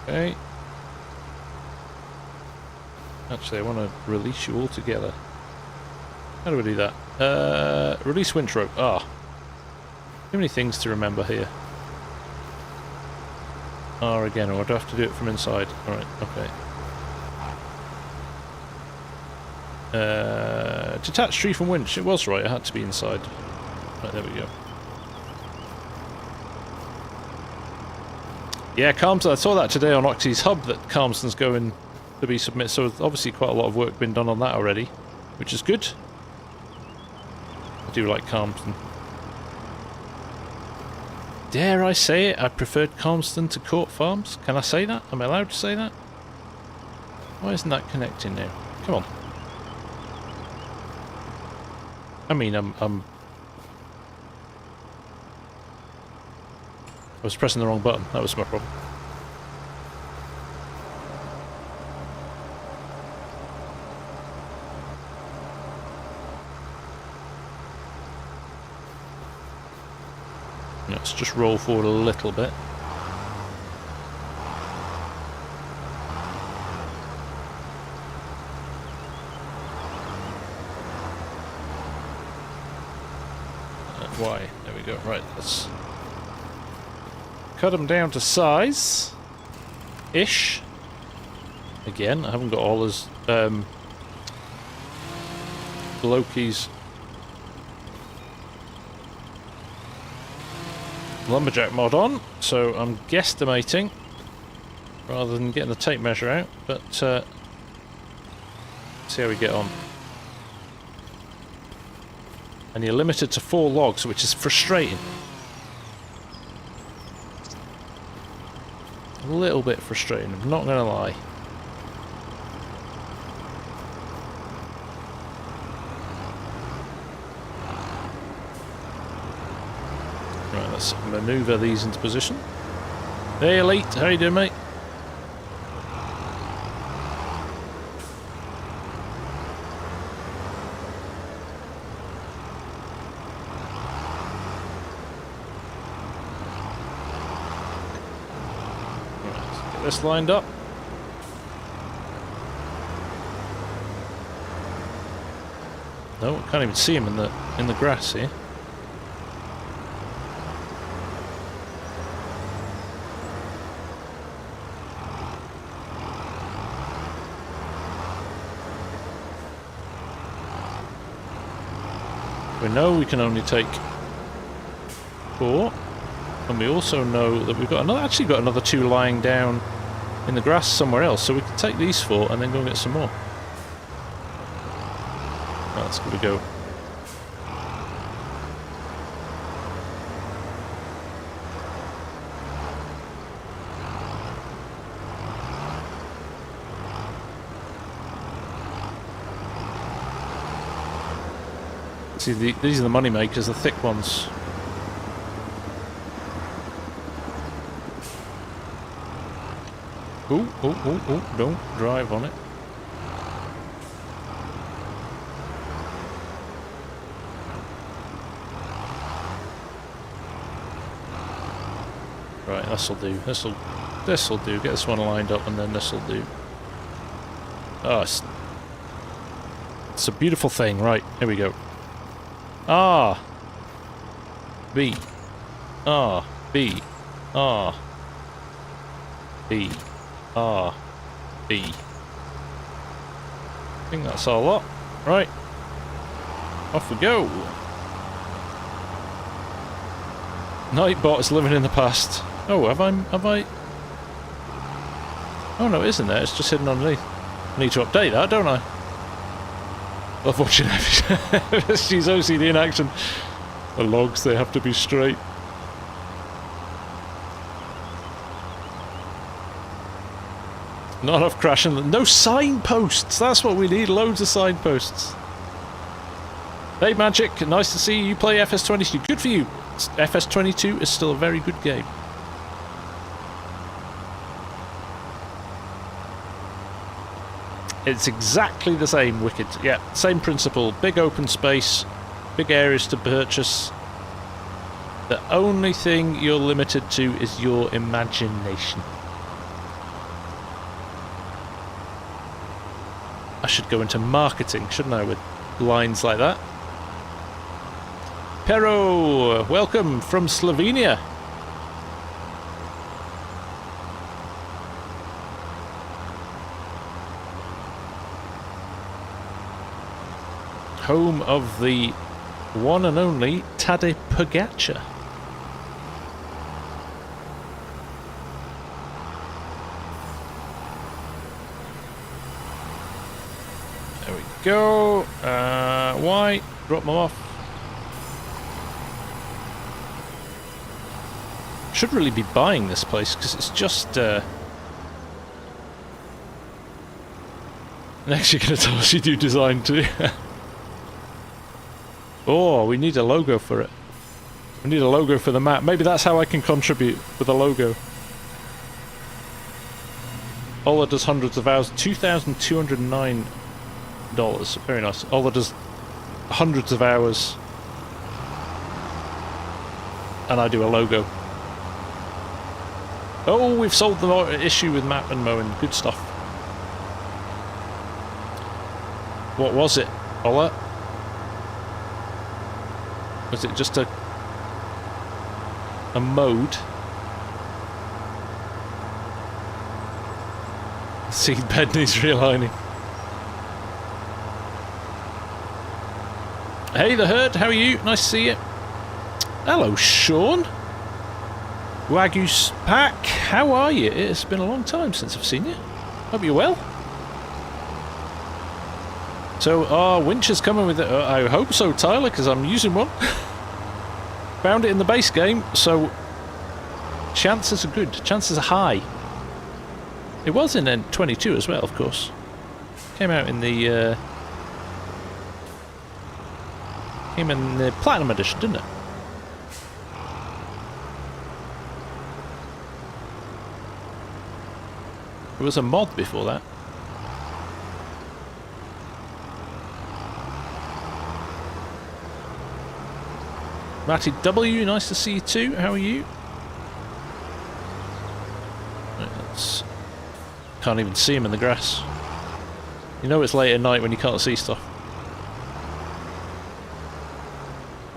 Okay. Actually, I want to release you all together. How do we do that? Release winch rope. Ah. Too many things to remember here. R again, or do I have to do it from inside? Alright, okay. Detach tree from winch. It was right, it had to be inside. Right, there we go. Yeah, Calmston, I saw that today on Oxy's hub that Calmston's going to be submitted, so obviously quite a lot of work been done on that already, which is good. I do like Calmston. Dare I say it, I preferred Calmston to Court Farms? Can I say that? Am I allowed to say that? Why isn't that connecting now? Come on. I mean, I was pressing the wrong button, that was my problem. Let's just roll forward a little bit. Why? There we go. Right, let's cut them down to size. Ish. Again, I haven't got all his Loki's lumberjack mod on, so I'm guesstimating rather than getting the tape measure out, but see how we get on. And you're limited to 4 logs, which is frustrating. A little bit frustrating, I'm not going to lie. Right, let's manoeuvre these into position. Hey Elite, how you doing, mate? This lined up. No, can't even see him in the grass here. We know we can only take 4. And we also know that we've got actually got another 2 lying down in the grass somewhere else, so we can take these 4 and then go and get some more. Right, let's give it a go. See, these are the money makers, the thick ones. Oh, don't drive on it. Right, this'll do. This'll do. Get this one lined up and then this'll do. Oh, it's a beautiful thing. Right, here we go. Ah. B. Ah. B. Ah. B. R, B. I think that's our lot. Right. Off we go. Nightbot is living in the past. Oh, have I? Oh no, it isn't there. It's just hidden underneath. I need to update that, don't I? Love watching she's OCD in action. The logs, they have to be straight. Not enough crashing. No signposts! That's what we need, loads of signposts. Hey Magic, nice to see you play FS22. Good for you. FS22 is still a very good game. It's exactly the same, Wicked. Yeah, same principle. Big open space, big areas to purchase. The only thing you're limited to is your imagination. I should go into marketing, shouldn't I, with lines like that? Pero, welcome from Slovenia. Home of the one and only Tadej Pogačar. There we go. Why? Drop them off. Should really be buying this place because it's just next you're going to tell us you do design too. Oh, we need a logo for it. We need a logo for the map. Maybe that's how I can contribute with a logo. Ola does hundreds of hours. $2,209. Very nice. Ola does hundreds of hours. And I do a logo. Oh, we've solved the issue with map and mowing. Good stuff. What was it, Ola? Was it just a mode? Seed bed needs realigning. Hey, the herd, how are you? Nice to see you. Hello, Sean. Wagyu's Pack, how are you? It's been a long time since I've seen you. Hope you're well. So, our winch is coming with it. I hope so, Tyler, because I'm using one. Found it in the base game, so chances are good. Chances are high. It was in N22 as well, of course. Came out in the came in the Platinum Edition, didn't it? There was a mod before that. Matty W, nice to see you too. How are you? Right, can't even see him in the grass. You know it's late at night when you can't see stuff.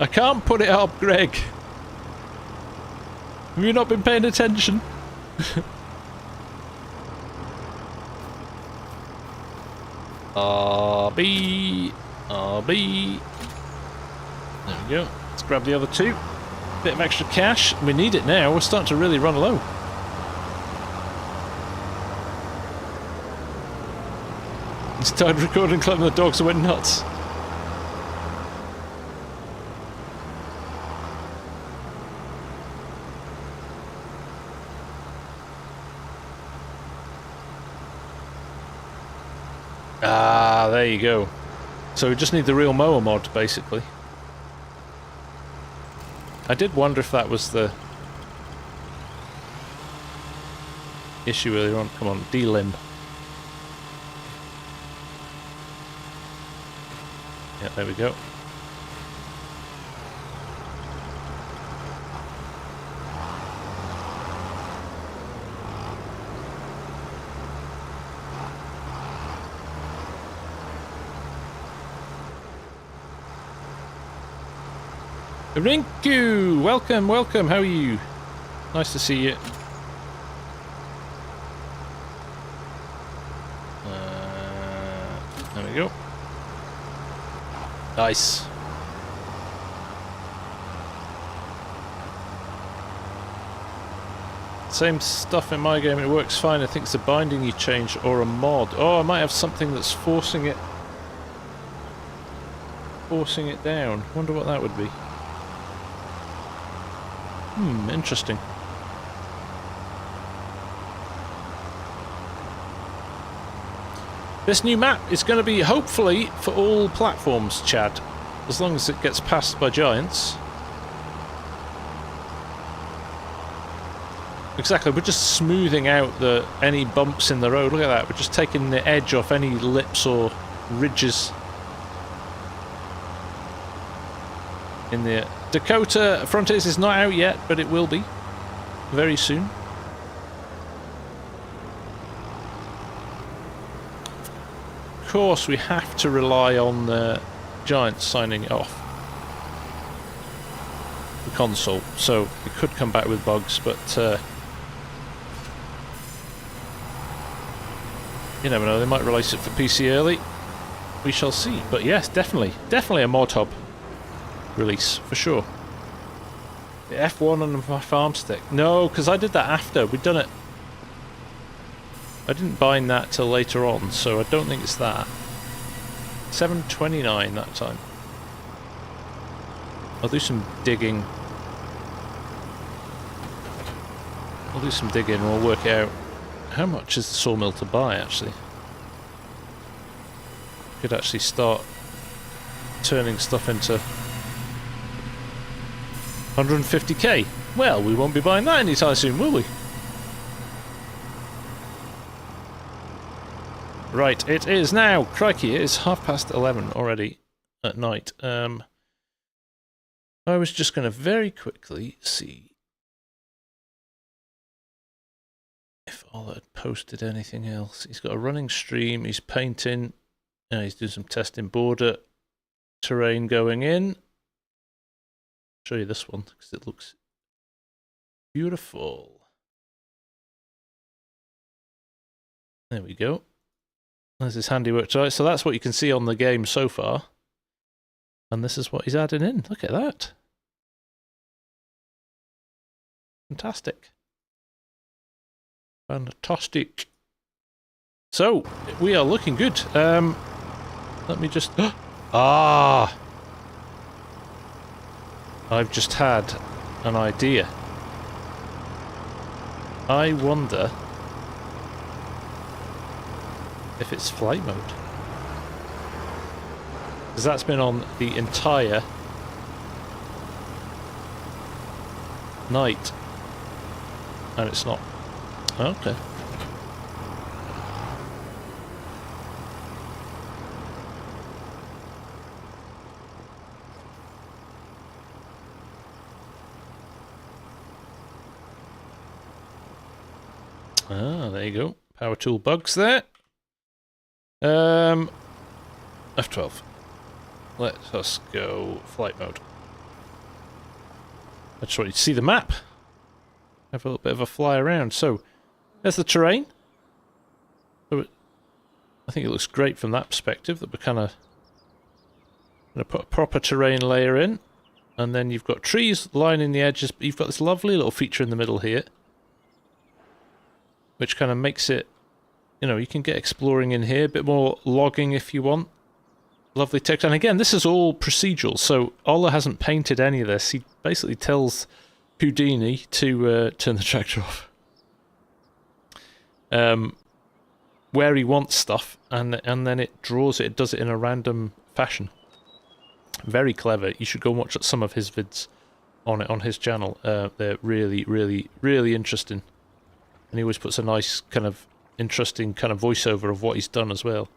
I can't put it up, Greg. Have you not been paying attention? RB. There we go. Let's grab the other two. Bit of extra cash. We need it now. We're starting to really run low. He started recording, clapping the dogs and went nuts. Ah, there you go. So we just need the real mower mod, basically. I did wonder if that was the issue earlier on. Come on, D-limb. Yeah, there we go. Rinku! Welcome, welcome, how are you? Nice to see you. There we go. Nice. Same stuff in my game, it works fine. I think it's a binding you change or a mod. Oh, I might have something that's forcing it down. Wonder what that would be. Interesting. This new map is going to be, hopefully, for all platforms, Chad. as long as it gets passed by giants. Exactly, we're just smoothing out any bumps in the road. Look at that, we're just taking the edge off any lips or ridges. In the Dakota Frontiers is not out yet, but it will be very soon. Of course, we have to rely on the giants signing it off the console, so it could come back with bugs, but you never know, they might release it for PC early. We shall see. But yes, definitely a mod hub release, for sure. The F1 on my farm stick. No, because I did that after. We'd done it. I didn't bind that till later on, so I don't think it's that. 7:29 that time. I'll do some digging. I'll do some digging and we'll work it out. How much is the sawmill to buy, actually? Could actually start turning stuff into 150k. Well, we won't be buying that anytime soon, will we? Right, it is now. Crikey, it is 11:30 already at night. I was just going to very quickly see if Ola had posted anything else. He's got a running stream, he's painting, he's doing some testing border terrain going in. I'll show you this one because it looks beautiful. There we go. There's his handiwork. So that's what you can see on the game so far. And this is what he's adding in. Look at that. Fantastic. Fantastic. So, we are looking good. Let me just... Ah! I've just had an idea. I wonder if it's flight mode. Because that's been on the entire night. And it's not. Okay. Ah, there you go. Power tool bugs there. F12. Let us go flight mode. I just want you to see the map. Have a little bit of a fly around. So, there's the terrain. So I think it looks great from that perspective, that we're kind of going to put a proper terrain layer in. And then you've got trees lining the edges, but you've got this lovely little feature in the middle here, which kind of makes it, you know, you can get exploring in here, a bit more logging if you want. Lovely text. And again, this is all procedural, so Ola hasn't painted any of this. He basically tells Houdini to turn the tractor off. Where he wants stuff, and then it draws it, it does it in a random fashion. Very clever. You should go and watch some of his vids on his channel. They're really, really, really interesting. And he always puts a nice kind of interesting kind of voiceover of what he's done as well.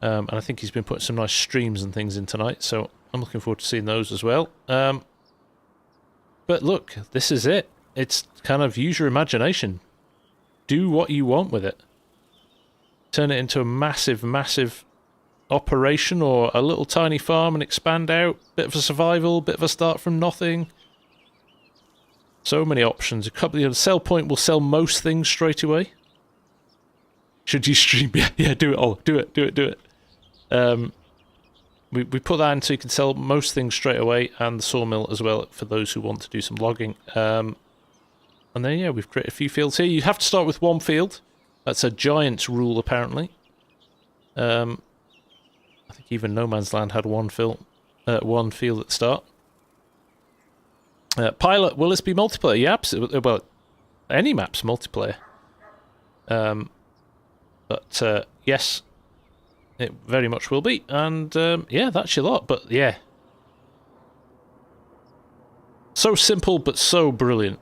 And I think he's been putting some nice streams and things in tonight, so I'm looking forward to seeing those as well. But look, this is it. It's kind of use your imagination. Do what you want with it. Turn it into a massive, massive operation, or a little tiny farm and expand out. Bit of a survival, bit of a start from nothing. So many options. A couple of sell point will sell most things straight away. Should you stream? Yeah, do it all. Do it. We put that in so you can sell most things straight away, and the sawmill as well for those who want to do some logging. And then yeah, we've created a few fields here. You have to start with one field. That's a giant's rule apparently. I think even No Man's Land had one field at the start. Pilot, will this be multiplayer? Yeah, absolutely. Well, any map's multiplayer. But yes, it very much will be. And yeah, that's your lot. But yeah, So simple, but so brilliant.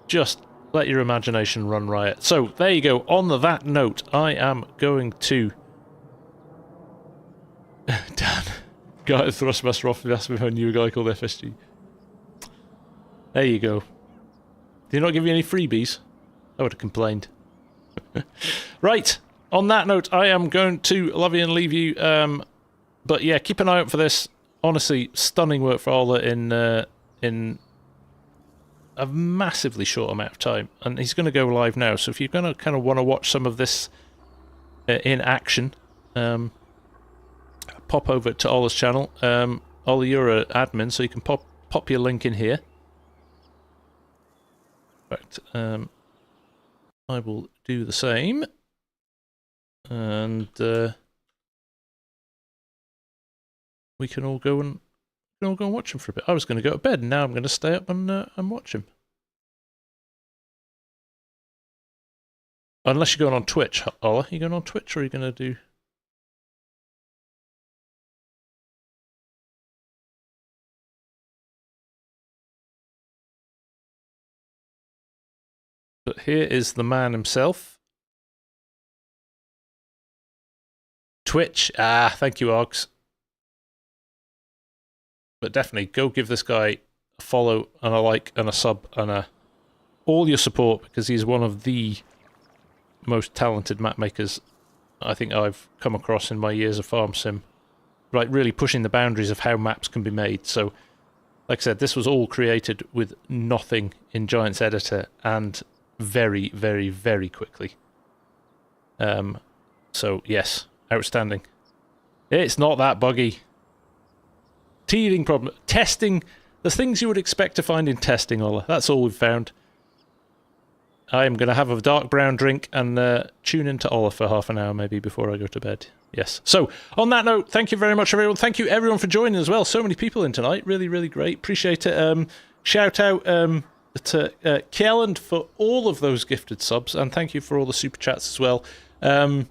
Just let your imagination run riot. So, there you go. On that note, I am going to... Dan. Guy at Thrustmaster off asked me if I knew a guy called FSG. There you go. Did he not give you any freebies? I would have complained. Right. On that note, I am going to love you and leave you. But yeah, keep an eye out for this. Honestly, stunning work for Ola in a massively short amount of time. And he's going to go live now. So if you're going to kind of want to watch some of this in action, pop over to Ola's channel. Ola, you're an admin, so you can pop your link in here. Right. I will do the same. And we can all go and watch him for a bit. I was going to go to bed, and now I'm going to stay up and watch him. Unless you're going on Twitch, Ola. Are you going on Twitch, or are you going to do... But here is the man himself. Twitch. Ah, thank you, Oggs. But definitely, go give this guy a follow and a like and a sub and all your support, because he's one of the most talented map makers I think I've come across in my years of farm sim. Like, really pushing the boundaries of how maps can be made. So, like I said, this was all created with nothing in Giant's Editor, and very, very, very quickly. So, yes, outstanding. It's not that buggy. Teething problem. Testing. The things you would expect to find in testing, Ola. That's all we've found. I am going to have a dark brown drink and tune into Ola for half an hour maybe before I go to bed. Yes. So, on that note, thank you very much, everyone. Thank you, everyone, for joining as well. So many people in tonight. Really, really great. Appreciate it. Shout out to Kjelland for all of those gifted subs, and thank you for all the super chats as well. Have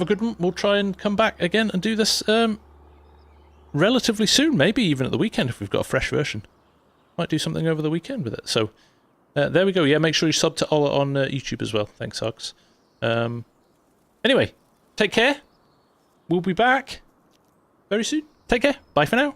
a good one. We'll try and come back again and do this relatively soon, maybe even at the weekend if we've got a fresh version. Might do something over the weekend with it. So, there we go. Yeah, make sure you sub to Ola on YouTube as well. Thanks, Hugs. Anyway, take care. We'll be back very soon. Take care. Bye for now.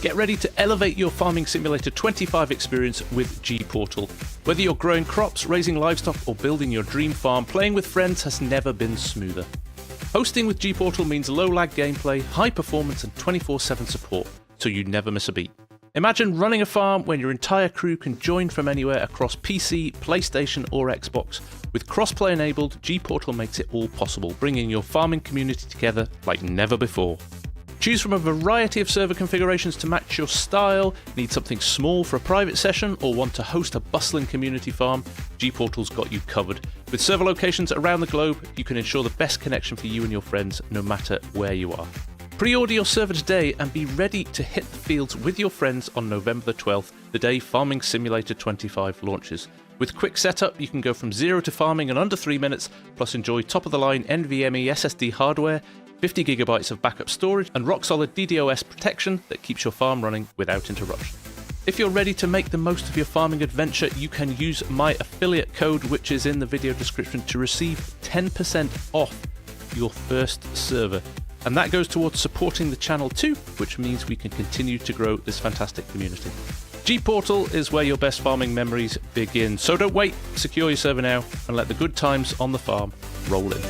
Get ready to elevate your Farming Simulator 25 experience with G-Portal. Whether you're growing crops, raising livestock, or building your dream farm, playing with friends has never been smoother. Hosting with G-Portal means low-lag gameplay, high performance, and 24/7 support, so you never miss a beat. Imagine running a farm when your entire crew can join from anywhere across PC, PlayStation, or Xbox. With crossplay enabled, G-Portal makes it all possible, bringing your farming community together like never before. Choose from a variety of server configurations to match your style. Need something small for a private session or want to host a bustling community farm? G-Portal's got you covered. With server locations around the globe, you can ensure the best connection for you and your friends no matter where you are. Pre-order your server today and be ready to hit the fields with your friends on November the 12th, the day Farming Simulator 25 launches. With quick setup, you can go from zero to farming in under 3 minutes, plus enjoy top-of-the-line NVMe SSD hardware, 50 gigabytes of backup storage, and rock-solid DDoS protection that keeps your farm running without interruption. If you're ready to make the most of your farming adventure, you can use my affiliate code, which is in the video description, to receive 10% off your first server. And that goes towards supporting the channel too, which means we can continue to grow this fantastic community. Gportal is where your best farming memories begin. So don't wait, secure your server now and let the good times on the farm roll in.